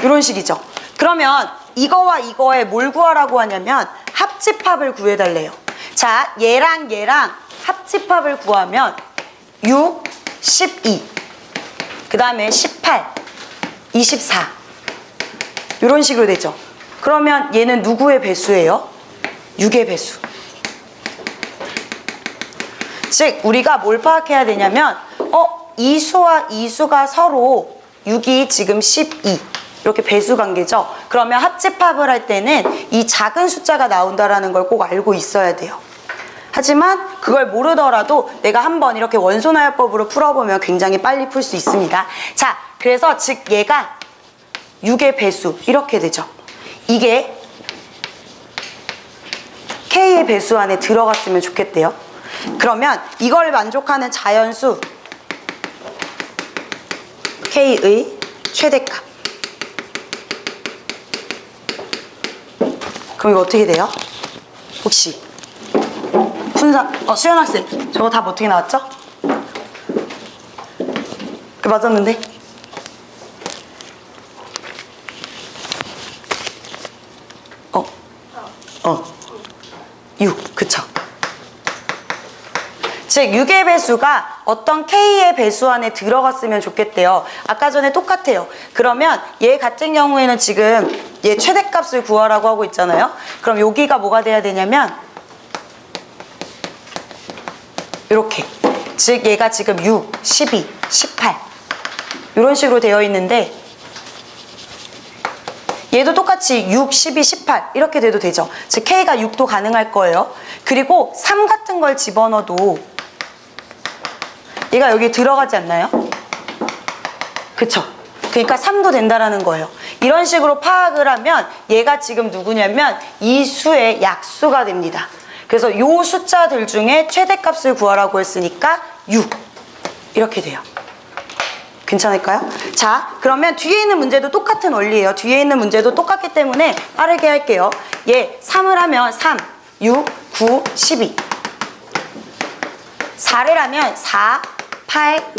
이런 식이죠. 그러면 이거와 이거에 뭘 구하라고 하냐면 합집합을 구해달래요. 자, 얘랑 얘랑 합집합을 구하면 6, 12, 그 다음에 18, 24 이런 식으로 되죠. 그러면 얘는 누구의 배수예요? 6의 배수. 즉 우리가 뭘 파악해야 되냐면 이 수와 이 수가 서로 6이 지금 12 이렇게 배수 관계죠. 그러면 합집합을 할 때는 이 작은 숫자가 나온다라는 걸 꼭 알고 있어야 돼요. 하지만 그걸 모르더라도 내가 한번 이렇게 원소나열법으로 풀어보면 굉장히 빨리 풀 수 있습니다. 자, 그래서 즉 얘가 6의 배수 이렇게 되죠. 이게 K의 배수 안에 들어갔으면 좋겠대요. 그러면 이걸 만족하는 자연수 K의 최대값. 그럼 이거 어떻게 돼요? 혹시 수연 학생, 저거 답 어떻게 나왔죠? 그 맞았는데? 어. 6, 그쵸? 즉 6의 배수가 어떤 K의 배수 안에 들어갔으면 좋겠대요. 아까 전에 똑같아요. 그러면 얘 같은 경우에는 지금 얘 최대값을 구하라고 하고 있잖아요. 그럼 여기가 뭐가 돼야 되냐면 이렇게, 즉 얘가 지금 6, 12, 18 이런 식으로 되어 있는데 얘도 똑같이 6, 12, 18 이렇게 돼도 되죠. 즉 K가 6도 가능할 거예요. 그리고 3 같은 걸 집어넣어도 얘가 여기 들어가지 않나요? 그쵸? 그러니까 3도 된다라는 거예요. 이런 식으로 파악을 하면 얘가 지금 누구냐면 이 수의 약수가 됩니다. 그래서 요 숫자들 중에 최대값을 구하라고 했으니까 6 이렇게 돼요. 괜찮을까요? 자, 그러면 뒤에 있는 문제도 똑같은 원리예요. 뒤에 있는 문제도 똑같기 때문에 빠르게 할게요. 얘 3을 하면 3, 6, 9, 12 4를 하면 4, 8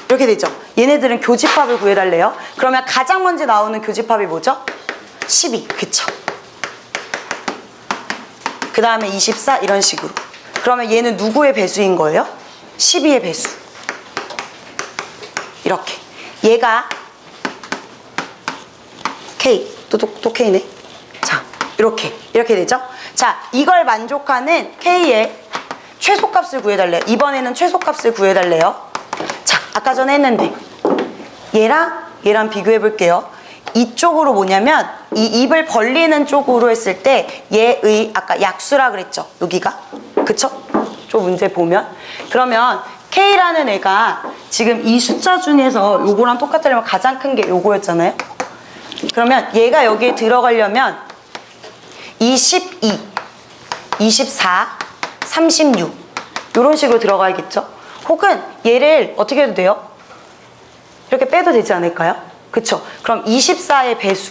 이렇게 되죠. 얘네들은 교집합을 구해달래요. 그러면 가장 먼저 나오는 교집합이 뭐죠? 12, 그쵸? 그 다음에 24 이런 식으로. 그러면 얘는 누구의 배수인 거예요? 12의 배수. 이렇게. 얘가 K, 또 K네. 자, 이렇게 되죠. 자, 이걸 만족하는 K의 최소값을 구해달래요. 이번에는 최소값을 구해달래요. 자, 아까 전에 했는데 얘랑 비교해 볼게요. 이쪽으로 뭐냐면 이 입을 벌리는 쪽으로 했을 때 얘의 아까 약수라 그랬죠. 여기가. 그쵸? 저 문제 보면. 그러면 K라는 애가 지금 이 숫자 중에서 요거랑 똑같으려면 가장 큰 게 요거였잖아요. 그러면 얘가 여기에 들어가려면 22, 24, 36 이런 식으로 들어가야겠죠. 혹은 얘를 어떻게 해도 돼요? 이렇게 빼도 되지 않을까요? 그쵸? 그럼 24의 배수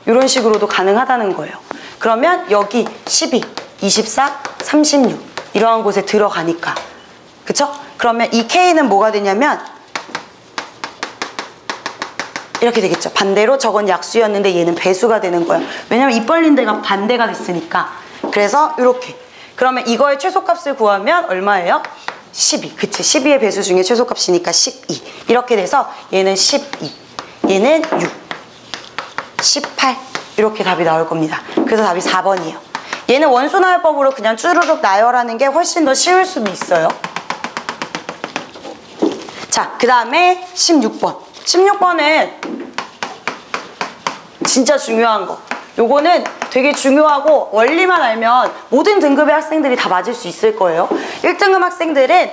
이런 식으로도 가능하다는 거예요. 그러면 여기 12, 24, 36 이러한 곳에 들어가니까. 그쵸? 그러면 이 K는 뭐가 되냐면 이렇게 되겠죠. 반대로 저건 약수였는데 얘는 배수가 되는 거예요. 왜냐면 입 벌린 데가 반대가 됐으니까. 그래서 이렇게. 그러면 이거의 최소값을 구하면 얼마예요? 12. 그치? 12의 배수 중에 최소값이니까 12. 이렇게 돼서 얘는 12. 얘는 6. 18. 이렇게 답이 나올 겁니다. 그래서 답이 4번이에요. 얘는 원소나열법으로 그냥 쭈르륵 나열하는 게 훨씬 더 쉬울 수도 있어요. 자, 그 다음에 16번. 16번은 진짜 중요한 거. 요거는 되게 중요하고 원리만 알면 모든 등급의 학생들이 다 맞을 수 있을 거예요. 1등급 학생들은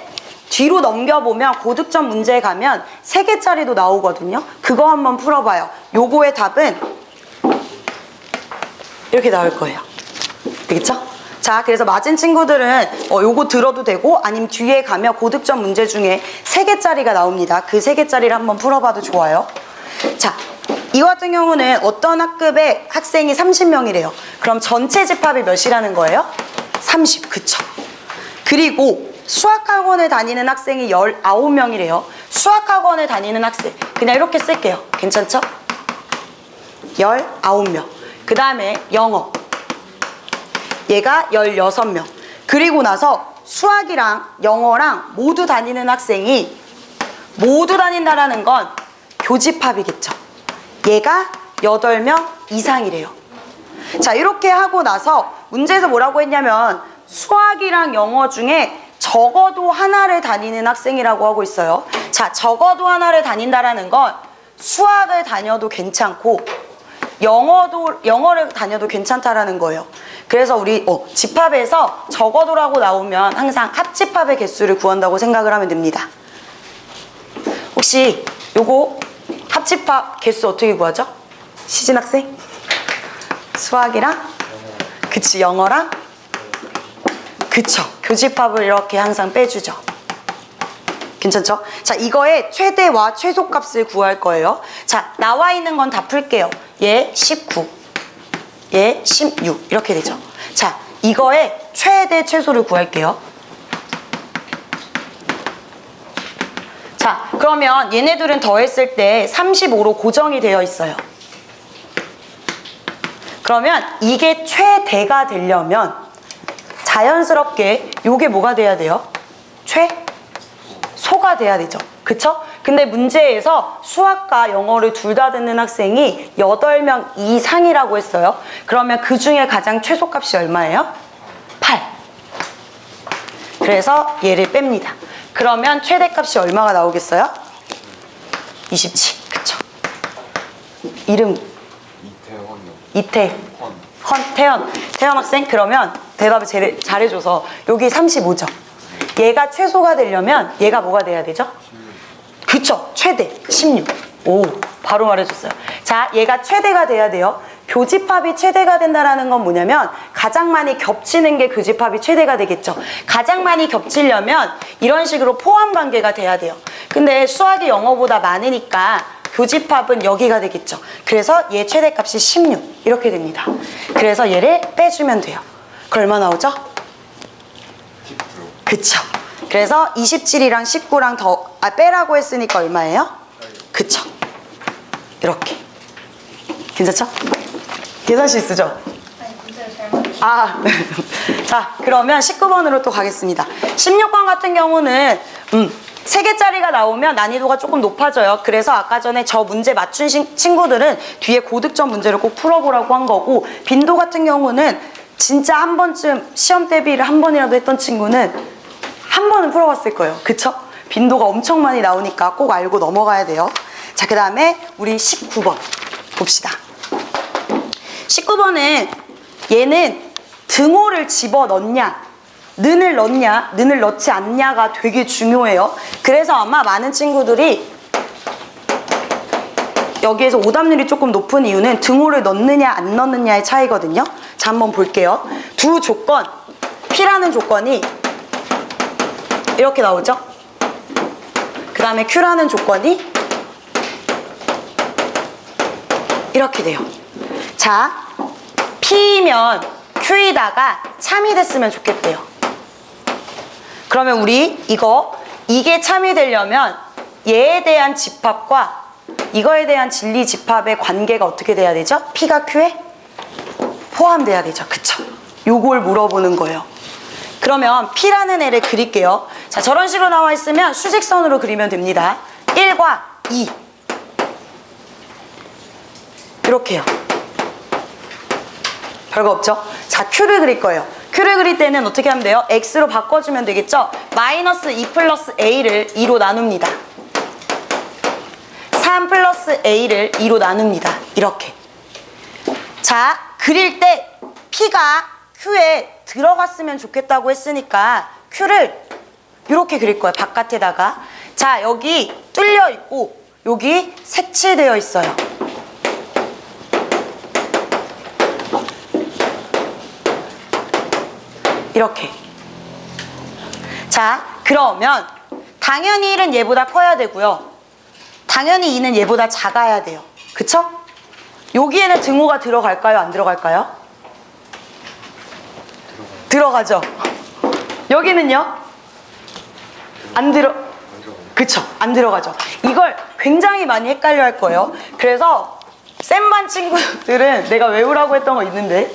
뒤로 넘겨보면 고득점 문제에 가면 3개짜리도 나오거든요. 그거 한번 풀어봐요. 요거의 답은 이렇게 나올 거예요. 되겠죠? 자, 그래서 맞은 친구들은 요거 들어도 되고 아니면 뒤에 가면 고득점 문제 중에 3개짜리가 나옵니다. 그 3개짜리를 한번 풀어봐도 좋아요. 자, 이 같은 경우는 어떤 학급의 학생이 30명이래요. 그럼 전체 집합이 몇이라는 거예요? 30, 그쵸? 그리고 수학학원에 다니는 학생이 19명이래요. 수학학원에 다니는 학생 그냥 이렇게 쓸게요. 괜찮죠? 19명. 그 다음에 영어 얘가 16명. 그리고 나서 수학이랑 영어랑 모두 다니는 학생이 모두 다닌다라는 건 교집합이겠죠. 얘가 8명 이상이래요. 자, 이렇게 하고 나서 문제에서 뭐라고 했냐면 수학이랑 영어 중에 적어도 하나를 다니는 학생이라고 하고 있어요. 자, 적어도 하나를 다닌다라는 건 수학을 다녀도 괜찮고 영어를 다녀도 괜찮다라는 거예요. 그래서 우리 집합에서 적어도라고 나오면 항상 합집합의 개수를 구한다고 생각을 하면 됩니다. 혹시 요거 합집합 개수 어떻게 구하죠? 시진 학생? 수학이랑 그치 영어랑 그쵸 교집합을 이렇게 항상 빼주죠. 괜찮죠? 자, 이거의 최대와 최소값을 구할 거예요. 자, 나와 있는 건 다 풀게요. 얘 19, 얘 16 이렇게 되죠. 자, 이거의 최대 최소를 구할게요. 자, 그러면 얘네들은 더했을 때 35로 고정이 되어 있어요. 그러면 이게 최대가 되려면 자연스럽게 요게 뭐가 돼야 돼요? 최소가 돼야 되죠. 그쵸? 근데 문제에서 수학과 영어를 둘 다 듣는 학생이 8명 이상이라고 했어요. 그러면 그 중에 가장 최소값이 얼마예요? 8. 그래서 얘를 뺍니다. 그러면 최대값이 얼마가 나오겠어요? 27. 그쵸? 이름 태연 학생. 그러면 대답을 잘해줘서 여기 35죠. 얘가 최소가 되려면 얘가 뭐가 돼야 되죠? 그쵸, 최대 16. 오, 바로 말해줬어요. 자, 얘가 최대가 돼야 돼요. 교집합이 최대가 된다는 건 뭐냐면 가장 많이 겹치는 게 교집합이 최대가 되겠죠. 가장 많이 겹치려면 이런 식으로 포함 관계가 돼야 돼요. 근데 수학이 영어보다 많으니까 교집합은 여기가 되겠죠. 그래서 얘 최대값이 16 이렇게 됩니다. 그래서 얘를 빼주면 돼요. 그 얼마 나오죠? 19. 그쵸. 그래서 27이랑 19랑 빼라고 했으니까 얼마예요? 그쵸. 이렇게. 괜찮죠? 계산식 쓰죠? 아, 자, 그러면 19번으로 또 가겠습니다. 16번 같은 경우는 3개짜리가 나오면 난이도가 조금 높아져요. 그래서 아까 전에 저 문제 맞춘 친구들은 뒤에 고득점 문제를 꼭 풀어보라고 한 거고, 빈도 같은 경우는 진짜 한 번쯤 시험 대비를 한 번이라도 했던 친구는 한 번은 풀어봤을 거예요. 그쵸? 빈도가 엄청 많이 나오니까 꼭 알고 넘어가야 돼요. 자, 그 다음에 우리 19번 봅시다. 19번은 얘는 등호를 집어넣냐 는을 넣냐 는을 넣지 않냐가 되게 중요해요. 그래서 아마 많은 친구들이 여기에서 오답률이 조금 높은 이유는 등호를 넣느냐 안 넣느냐의 차이거든요. 자, 한번 볼게요. 두 조건, P라는 조건이 이렇게 나오죠. 그 다음에 Q라는 조건이 이렇게 돼요. 자, P면 Q이다가 참이 됐으면 좋겠대요. 그러면 우리 이게 참이 되려면 얘에 대한 집합과 이거에 대한 진리 집합의 관계가 어떻게 돼야 되죠? P가 Q에 포함돼야 되죠. 그쵸? 요걸 물어보는 거예요. 그러면 P라는 애를 그릴게요. 자, 저런 식으로 나와 있으면 수직선으로 그리면 됩니다. 1과 2 이렇게요. 별거 없죠? 자, Q를 그릴 거예요. Q를 그릴 때는 어떻게 하면 돼요? X로 바꿔주면 되겠죠? 마이너스 2 플러스 A를 2로 나눕니다. 3 플러스 A를 2로 나눕니다. 이렇게. 자, 그릴 때 P가 Q에 들어갔으면 좋겠다고 했으니까 Q를 이렇게 그릴 거예요. 바깥에다가. 자, 여기 뚫려 있고 여기 색칠되어 있어요. 이렇게. 자, 그러면 당연히 1은 얘보다 커야 되고요. 당연히 2는 얘보다 작아야 돼요. 그쵸? 여기에는 등호가 들어갈까요? 안 들어갈까요? 들어가죠. 여기는요? 그쵸? 안 들어가죠. 이걸 굉장히 많이 헷갈려 할 거예요. 그래서 센반 친구들은 내가 외우라고 했던 거 있는데,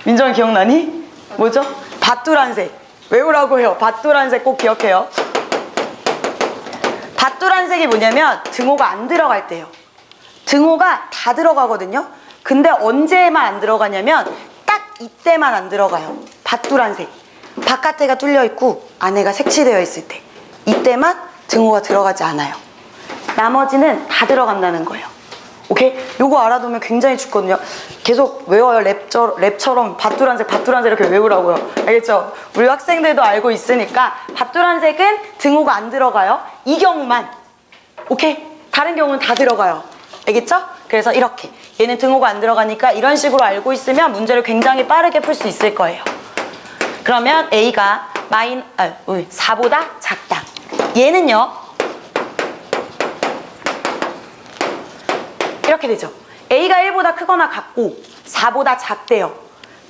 민정이 기억나니? 뭐죠? 밭두란색. 외우라고 해요. 밭두란색 꼭 기억해요. 밭두란색이 뭐냐면 등호가 안 들어갈 때요. 등호가 다 들어가거든요. 근데 언제만 안 들어가냐면 딱 이때만 안 들어가요. 밭두란색. 바깥에가 뚫려 있고 안에가 색칠되어 있을 때. 이때만 등호가 들어가지 않아요. 나머지는 다 들어간다는 거예요. 오케이? 요거 알아두면 굉장히 좋거든요. 계속 외워요. 랩처럼 밭두란색 이렇게 외우라고요. 알겠죠? 우리 학생들도 알고 있으니까 밭두란색은 등호가 안 들어가요. 이 경우만. 오케이? 다른 경우는 다 들어가요. 알겠죠? 그래서 이렇게. 얘는 등호가 안 들어가니까 이런 식으로 알고 있으면 문제를 굉장히 빠르게 풀 수 있을 거예요. 그러면 A가 4보다 작다. 얘는요. 이렇게 되죠. A가 1보다 크거나 같고 4보다 작대요.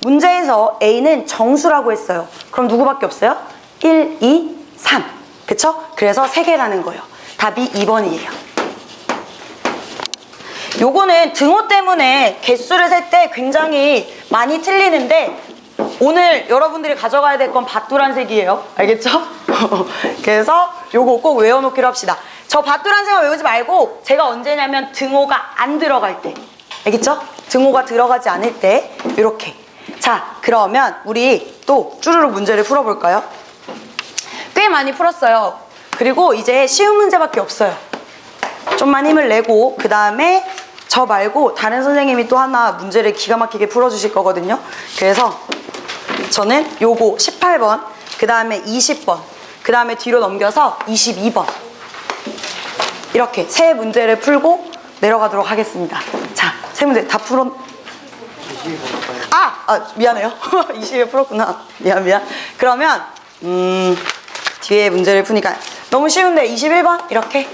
문제에서 A는 정수라고 했어요. 그럼 누구밖에 없어요? 1, 2, 3. 그쵸? 그래서 3개라는 거예요. 답이 2번이에요. 요거는 등호 때문에 개수를 셀 때 굉장히 많이 틀리는데 오늘 여러분들이 가져가야 될 건 밭두란색이에요. 알겠죠? 그래서 요거 꼭 외워놓기로 합시다. 저 밭두란색만 외우지 말고 제가 언제냐면 등호가 안 들어갈 때. 알겠죠? 등호가 들어가지 않을 때 이렇게. 자, 그러면 우리 또 쭈루룩 문제를 풀어볼까요? 꽤 많이 풀었어요. 그리고 이제 쉬운 문제밖에 없어요. 좀만 힘을 내고 그 다음에 저 말고 다른 선생님이 또 하나 문제를 기가 막히게 풀어주실 거거든요. 그래서 저는 요거 18번, 그 다음에 20번, 그 다음에 뒤로 넘겨서 22번 이렇게 세 문제를 풀고 내려가도록 하겠습니다. 자, 세 문제 다 풀었... 미안해요. 20에 풀었구나. 미안. 그러면 뒤에 문제를 푸니까 너무 쉬운데 21번 이렇게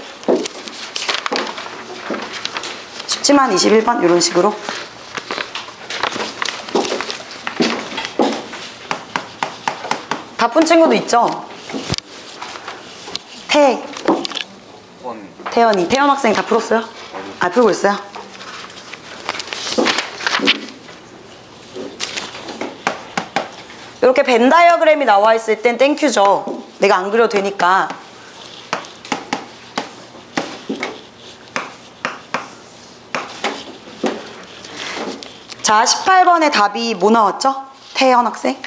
쉽지만 21번 이런 식으로 다 푼 친구도 있죠? 태연이 태연 학생 다 풀었어요? 풀고 있어요? 이렇게 벤 다이어그램이 나와 있을 땐 땡큐죠. 내가 안 그려도 되니까. 자, 18번의 답이 뭐 나왔죠? 태연 학생?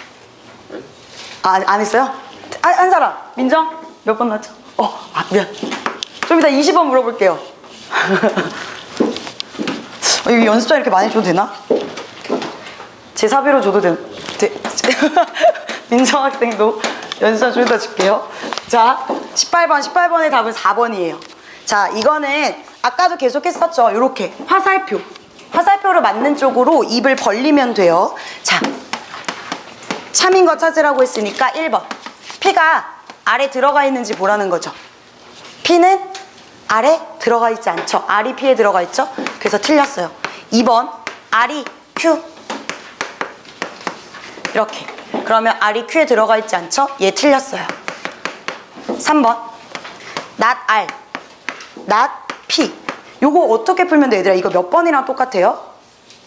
안 했어요? 한 사람. 민정? 몇 번 나왔죠? 미안. 좀 이따 20번 물어볼게요. 이거 연습장 이렇게 많이 줘도 되나? 제 사비로 줘도 민정 학생도 연습장 좀 이따 줄게요. 자, 18번의 답은 4번이에요. 자, 이거는 아까도 계속 했었죠. 요렇게 화살표를 맞는 쪽으로 입을 벌리면 돼요. 자, 참인 거 찾으라고 했으니까 1번. P가 아래 들어가 있는지 보라는 거죠. P는 아래 들어가 있지 않죠. R이 P에 들어가 있죠. 그래서 틀렸어요. 2번. R이 Q. 이렇게. 그러면 R이 Q에 들어가 있지 않죠. 얘 틀렸어요. 3번. not R. not P. 요거 어떻게 풀면 돼, 얘들아? 이거 몇 번이랑 똑같아요?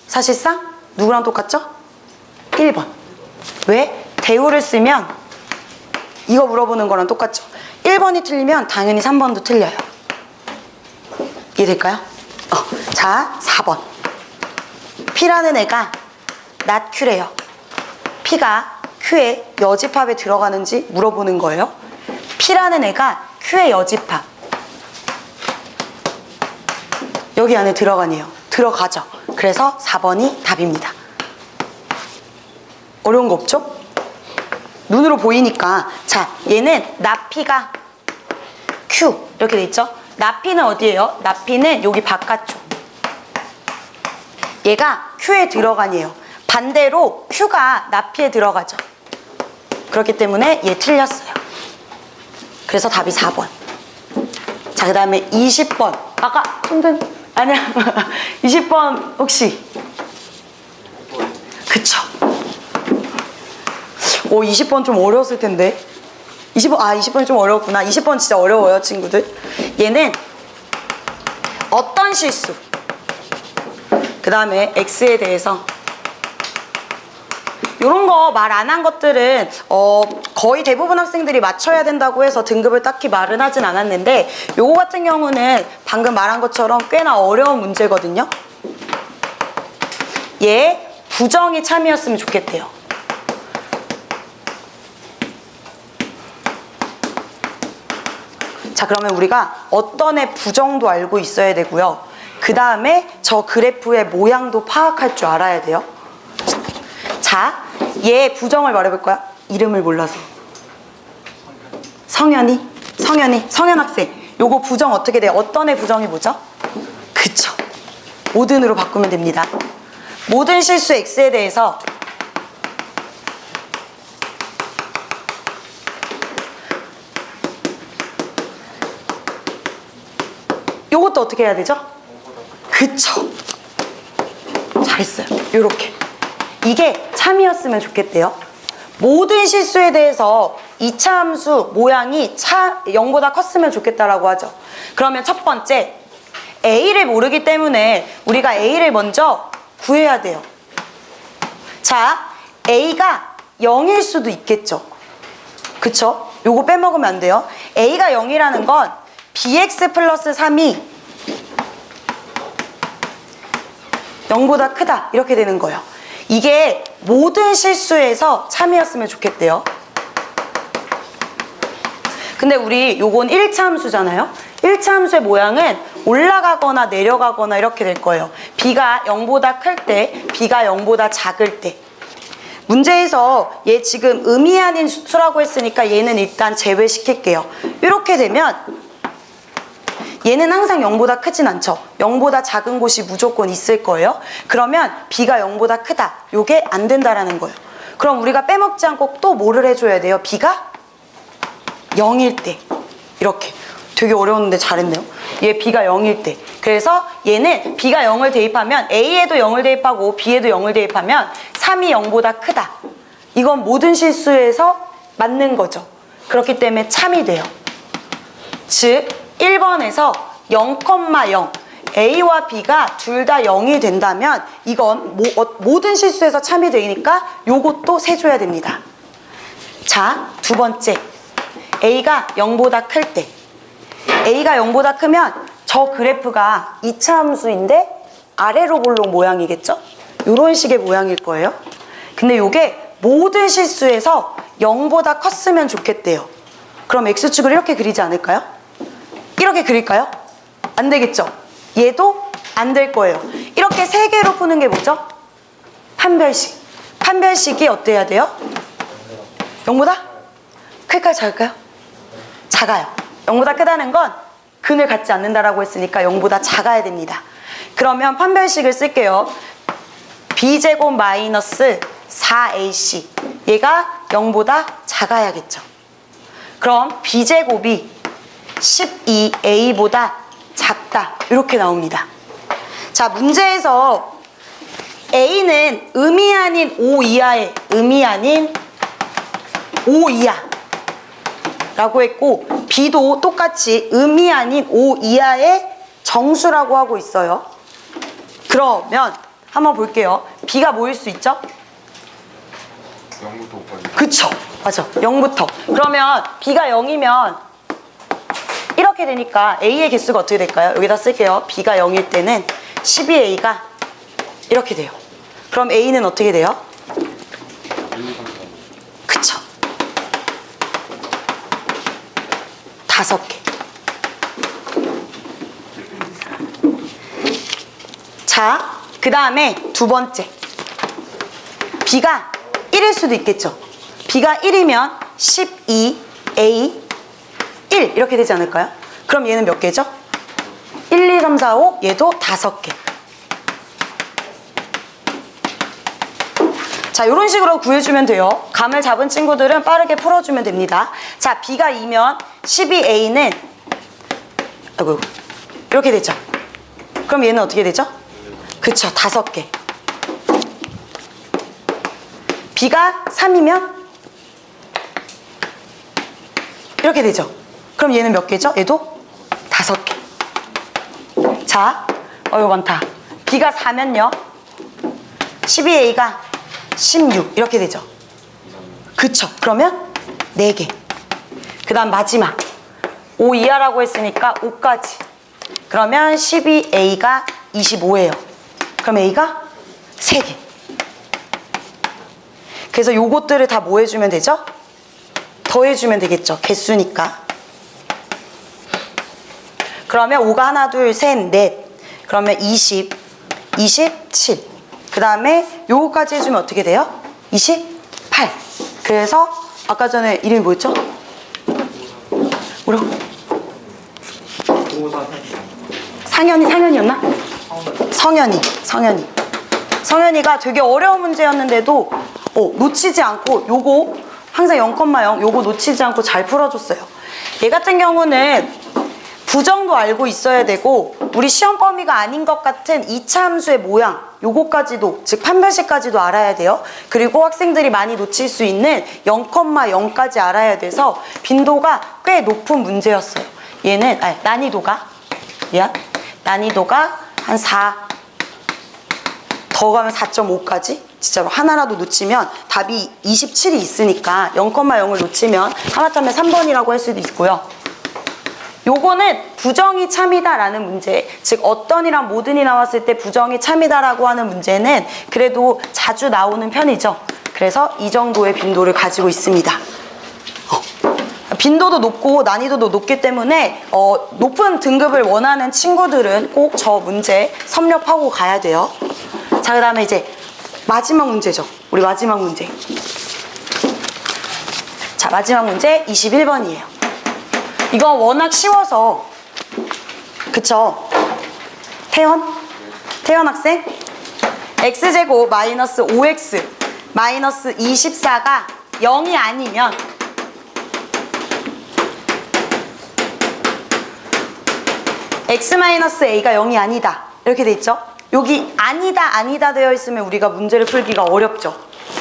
사실상 누구랑 똑같죠? 1번. 왜? 대우를 쓰면 이거 물어보는 거랑 똑같죠? 1번이 틀리면 당연히 3번도 틀려요. 이해될까요? 자, 4번. P라는 애가 not Q래요. P가 Q의 여집합에 들어가는지 물어보는 거예요. P라는 애가 Q의 여집합 여기 안에 들어가네요. 들어가죠. 그래서 4번이 답입니다. 어려운 거 없죠? 눈으로 보이니까. 자, 얘는 나피가 Q 이렇게 돼 있죠? 나피는 어디예요? 나피는 여기 바깥쪽. 얘가 Q에 들어가네요. 반대로 Q가 나피에 들어가죠. 그렇기 때문에 얘 틀렸어요. 그래서 답이 4번. 자, 그 다음에 20번. 아까 힘든 아니야. 20번 혹시? 그쵸. 20번 좀 어려웠을 텐데. 20번이 좀 어려웠구나. 20번 진짜 어려워요, 친구들. 얘는 어떤 실수, 그 다음에 X에 대해서 이런 거 말 안 한 것들은 거의 대부분 학생들이 맞춰야 된다고 해서 등급을 딱히 말은 하진 않았는데 요거 같은 경우는 방금 말한 것처럼 꽤나 어려운 문제거든요. 얘 부정이 참이었으면 좋겠대요. 자, 그러면 우리가 어떤 애 부정도 알고 있어야 되고요. 그 다음에 저 그래프의 모양도 파악할 줄 알아야 돼요. 자, 얘 부정을 말해볼 거야. 이름을 몰라서. 성현 학생. 요거 부정 어떻게 돼요? 어떤 애 부정이 뭐죠? 그쵸. 모든으로 바꾸면 됩니다. 모든 실수 X에 대해서 요것도 어떻게 해야 되죠? 그쵸. 잘했어요. 요렇게. 이게 참이었으면 좋겠대요. 모든 실수에 대해서 2차 함수 모양이 0보다 컸으면 좋겠다라고 하죠. 그러면 첫 번째, A를 모르기 때문에 우리가 A를 먼저 구해야 돼요. 자, A가 0일 수도 있겠죠. 그쵸? 요거 빼먹으면 안 돼요. A가 0이라는 건 bx 플러스 3이 0보다 크다 이렇게 되는 거예요. 이게 모든 실수에서 참이었으면 좋겠대요. 근데 우리 요건 1차 함수잖아요. 1차 함수의 모양은 올라가거나 내려가거나 이렇게 될 거예요. b가 0보다 클 때, b가 0보다 작을 때. 문제에서 얘 지금 의미 아닌 수라고 했으니까 얘는 일단 제외시킬게요. 이렇게 되면 얘는 항상 0보다 크진 않죠. 0보다 작은 곳이 무조건 있을 거예요. 그러면 b가 0보다 크다. 요게 안 된다라는 거예요. 그럼 우리가 빼먹지 않고 또 뭐를 해줘야 돼요? b가 0일 때. 이렇게. 되게 어려웠는데 잘했네요. 얘 b가 0일 때. 그래서 얘는 b가 0을 대입하면 a에도 0을 대입하고 b에도 0을 대입하면 3이 0보다 크다. 이건 모든 실수에서 맞는 거죠. 그렇기 때문에 참이 돼요. 즉 1번에서 0,0 A와 B가 둘 다 0이 된다면 이건 모든 실수에서 참이 되니까 요것도 세줘야 됩니다. 자, 두 번째 A가 0보다 클 때 A가 0보다 크면 저 그래프가 2차 함수인데 아래로 볼록 모양이겠죠? 이런 식의 모양일 거예요. 근데 요게 모든 실수에서 0보다 컸으면 좋겠대요. 그럼 X축을 이렇게 그리지 않을까요? 이렇게 그릴까요? 안 되겠죠? 얘도 안 될 거예요. 이렇게 세 개로 푸는 게 뭐죠? 판별식. 판별식이 어때야 돼요? 0보다? 클까요? 작을까요? 작아요. 0보다 크다는 건 근을 갖지 않는다라고 했으니까 0보다 작아야 됩니다. 그러면 판별식을 쓸게요. b제곱 마이너스 4ac 얘가 0보다 작아야겠죠. 그럼 b제곱이 12a보다 작다 이렇게 나옵니다. 자, 문제에서 a는 의미 아닌 5 이하의 의미 아닌 5 이하 라고 했고 b도 똑같이 의미 아닌 5 이하의 정수라고 하고 있어요. 그러면 한번 볼게요. b가 뭐일 수 있죠? 0부터 5까지. 그쵸, 맞아. 0부터. 그러면 b가 0이면 이렇게 되니까 a의 개수가 어떻게 될까요? 여기다 쓸게요. b가 0일 때는 12a가 이렇게 돼요. 그럼 a는 어떻게 돼요? 1, 2, 3, 4. 그쵸. 5개. 자, 그 다음에 두 번째. b가 1일 수도 있겠죠. b가 1이면 12a 1 이렇게 되지 않을까요? 그럼 얘는 몇 개죠? 1, 2, 3, 4, 5 얘도 5개. 자, 이런 식으로 구해주면 돼요. 감을 잡은 친구들은 빠르게 풀어주면 됩니다. 자, b가 2면 12a는 아이고 이렇게 되죠. 그럼 얘는 어떻게 되죠? 그쵸, 5개. b가 3이면 이렇게 되죠. 그럼 얘는 몇 개죠? 얘도 5개. 자, 이거 많다. b가 4면요 12a가 16 이렇게 되죠. 그쵸. 그러면 4개. 그 다음 마지막 5 이하라고 했으니까 5까지. 그러면 12a가 25예요. 그럼 a가 3개. 그래서 요것들을 다 뭐 해주면 되죠? 더해주면 되겠죠. 개수니까. 그러면 5가 하나, 둘, 셋, 넷. 그러면 20, 27. 그 다음에 요거까지 해주면 어떻게 돼요? 28. 그래서 아까 전에 이름이 뭐였죠? 뭐라고? 상현이었나? 성현이가 되게 어려운 문제였는데도 놓치지 않고 요거 항상 0,0 요거 놓치지 않고 잘 풀어줬어요. 얘 같은 경우는 부정도 알고 있어야 되고 우리 시험 범위가 아닌 것 같은 2차 함수의 모양 요거까지도 즉 판별식까지도 알아야 돼요. 그리고 학생들이 많이 놓칠 수 있는 0,0까지 알아야 돼서 빈도가 꽤 높은 문제였어요. 얘는 난이도가 한 4, 더 가면 4.5까지 진짜로 하나라도 놓치면 답이 27이 있으니까 0,0을 놓치면 하마터면 3번이라고 할 수도 있고요. 요거는 부정이 참이다라는 문제, 즉 어떤이랑 모든이 나왔을 때 부정이 참이다라고 하는 문제는 그래도 자주 나오는 편이죠. 그래서 이 정도의 빈도를 가지고 있습니다. 빈도도 높고 난이도도 높기 때문에 높은 등급을 원하는 친구들은 꼭 저 문제 섭렵하고 가야 돼요. 자, 그 다음에 이제 마지막 문제죠. 우리 마지막 문제. 자, 마지막 문제 21번이에요. 이거 워낙 쉬워서 그쵸? 태연 학생? x제곱 마이너스 5x 마이너스 24가 0이 아니면 x-a가 0이 아니다 이렇게 돼 있죠? 여기 아니다 되어 있으면 우리가 문제를 풀기가 어렵죠.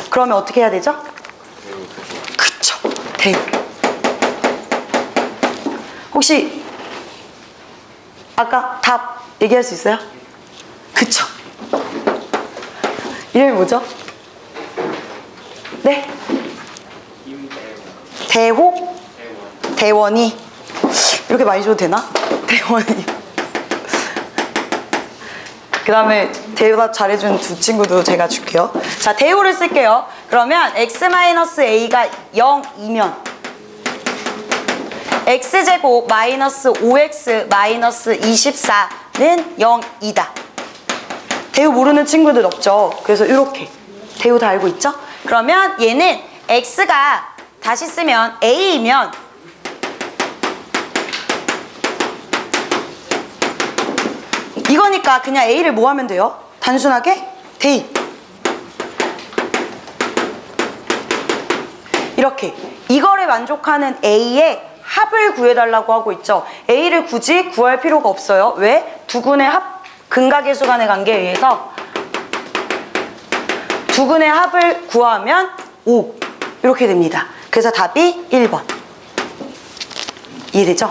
그러면 어떻게 해야 되죠? 그쵸, 대우. 혹시 아까 답 얘기할 수 있어요? 그쵸. 이름이 뭐죠? 네? 대호? 대원이. 이렇게 많이 줘도 되나? 대원이. 그 다음에 대답 잘해준 두 친구도 제가 줄게요. 자, 대호를 쓸게요. 그러면 x-a가 0이면 x제곱 마이너스 5x 마이너스 24는 0이다. 대우 모르는 친구들 없죠? 그래서 이렇게 대우 다 알고 있죠? 그러면 얘는 x가 다시 쓰면 a이면 이거니까 그냥 a를 뭐 하면 돼요? 단순하게 대입. 이렇게 이거를 만족하는 a의 합을 구해달라고 하고 있죠. a를 굳이 구할 필요가 없어요. 왜? 두 근의 합, 근각의 수간의 관계에 의해서 두 근의 합을 구하면 5 이렇게 됩니다. 그래서 답이 1번. 이해되죠?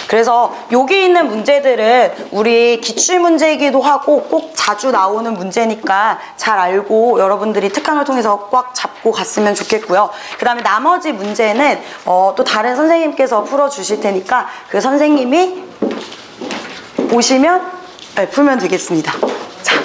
그래서 여기 있는 문제들은 우리 기출문제이기도 하고 꼭 자주 나오는 문제니까 잘 알고 여러분들이 특강을 통해서 꽉 잡고 갔으면 좋겠고요. 그 다음에 나머지 문제는 또 다른 선생님께서 풀어주실 테니까 그 선생님이 오시면 풀면 되겠습니다. 자,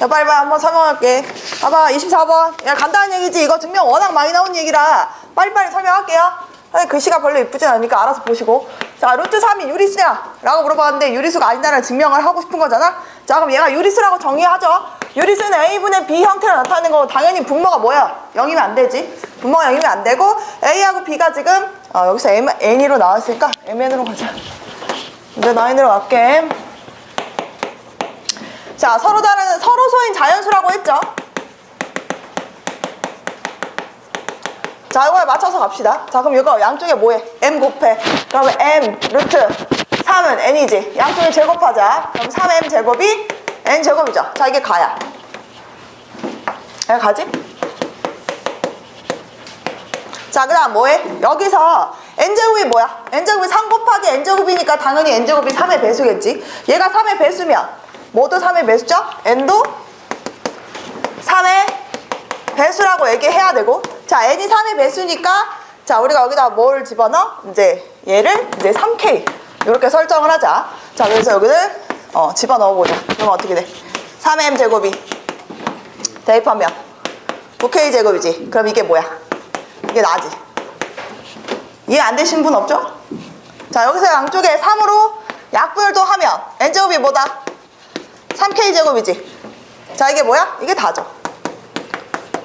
야, 빨리 한번 설명할게. 봐봐, 24번. 야, 간단한 얘기지. 이거 증명 워낙 많이 나온 얘기라 빨리빨리 설명할게요. 글씨가 별로 이쁘진 않으니까 알아서 보시고. 자, 루트 3이 유리수냐? 라고 물어봤는데 유리수가 아니다라는 증명을 하고 싶은 거잖아? 자, 그럼 얘가 유리수라고 정의하죠? 유리수는 A분의 B 형태로 나타나는 거 당연히 분모가 뭐야? 0이면 안 되지. 분모가 0이면 안 되고 A하고 B가 지금 여기서 N으로 나왔으니까 MN으로 가자. 이제 9으로 갈게. 자, 서로 다른 서로소인 자연수라고 했죠? 자, 이거에 맞춰서 갑시다. 자, 그럼 이거 양쪽에 뭐해? M 곱해. 그러면 M 루트 3은 N이지. 양쪽에 제곱하자. 그럼 3M 제곱이 N 제곱이죠. 자, 이게 가야. 여기 가지? 자, 그 다음 뭐해? 여기서 N제곱이 뭐야? N제곱이 3 곱하기 N제곱이니까 당연히 N제곱이 3의 배수겠지. 얘가 3의 배수면 모두 3의 배수죠? N도 3의 배수라고 얘기해야 되고. 자, N이 3의 배수니까 자, 우리가 여기다 뭘 집어넣어? 이제 얘를 이제 3K 이렇게 설정을 하자. 자, 그래서 여기를 집어넣어 보자. 그러면 어떻게 돼? 3M 제곱이 대입하면 9K 제곱이지. 그럼 이게 뭐야? 이게 나지. 이해 안 되신 분 없죠? 자, 여기서 양쪽에 3으로 약분을 또 하면 N제곱이 뭐다? 3K 제곱이지. 자, 이게 뭐야? 이게 다죠.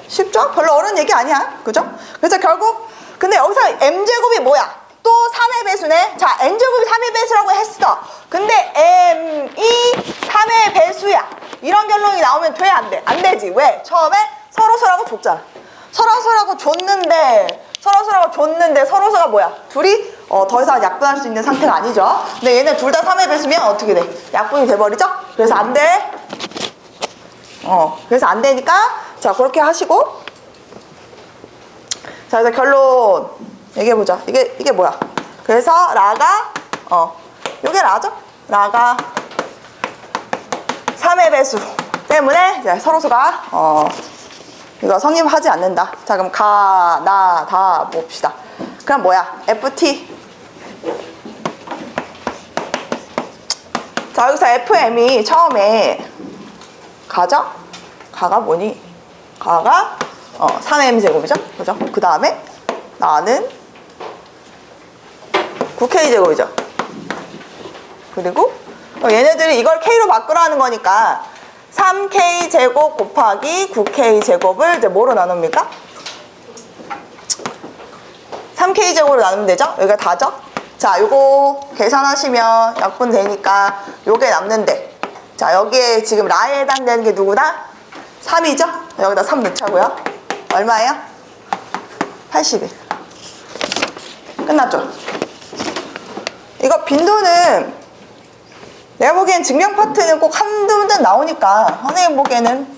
쉽죠? 별로 어려운 얘기 아니야. 그죠? 그래서 결국 근데 여기서 M제곱이 뭐야? 또 3의 배수네. 자, N제곱이 3의 배수라고 했어. 근데 M이 3의 배수야. 이런 결론이 나오면 돼? 안 돼? 안 되지. 왜? 처음에 서로서라고 줬잖아. 서로서라고 줬는데 서로서가 뭐야? 둘이 더 이상 약분할 수 있는 상태가 아니죠. 근데 얘는 둘 다 3의 배수면 어떻게 돼? 약분이 돼버리죠? 그래서 안 돼. 그래서 안 되니까 자 그렇게 하시고 자 그래서 결론 얘기해보자. 이게 뭐야? 그래서 라가 요게 라죠? 라가 3의 배수 때문에 이제 서로수가 이거 성립하지 않는다. 자 그럼 가, 나, 다 봅시다. 그럼 뭐야? FT 자 여기서 FM이 처음에 가죠? 가가 뭐니? 가가 3M 제곱이죠? 그죠? 그 다음에 나는 9K 제곱이죠. 그리고 얘네들이 이걸 K로 바꾸라는 거니까 3K 제곱 곱하기 9K 제곱을 이제 뭐로 나눕니까? 3K 제곱으로 나누면 되죠? 여기가 다죠? 자, 요거 계산하시면 약분 되니까 요게 남는데 자, 여기에 지금 라에 해당되는 게 누구다? 3이죠? 여기다 3 넣자고요. 얼마예요? 81. 끝났죠? 이거 빈도는 내가 보기엔 증명 파트는 꼭 한두 문제 나오니까 선생님 보기에는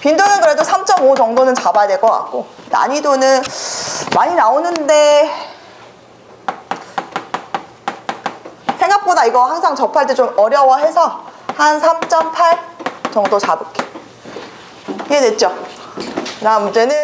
빈도는 그래도 3.5 정도는 잡아야 될 것 같고 난이도는 많이 나오는데 생각보다 이거 항상 접할 때 좀 어려워해서 한 3.8 정도 잡을게. 이해됐죠? 다음 문제는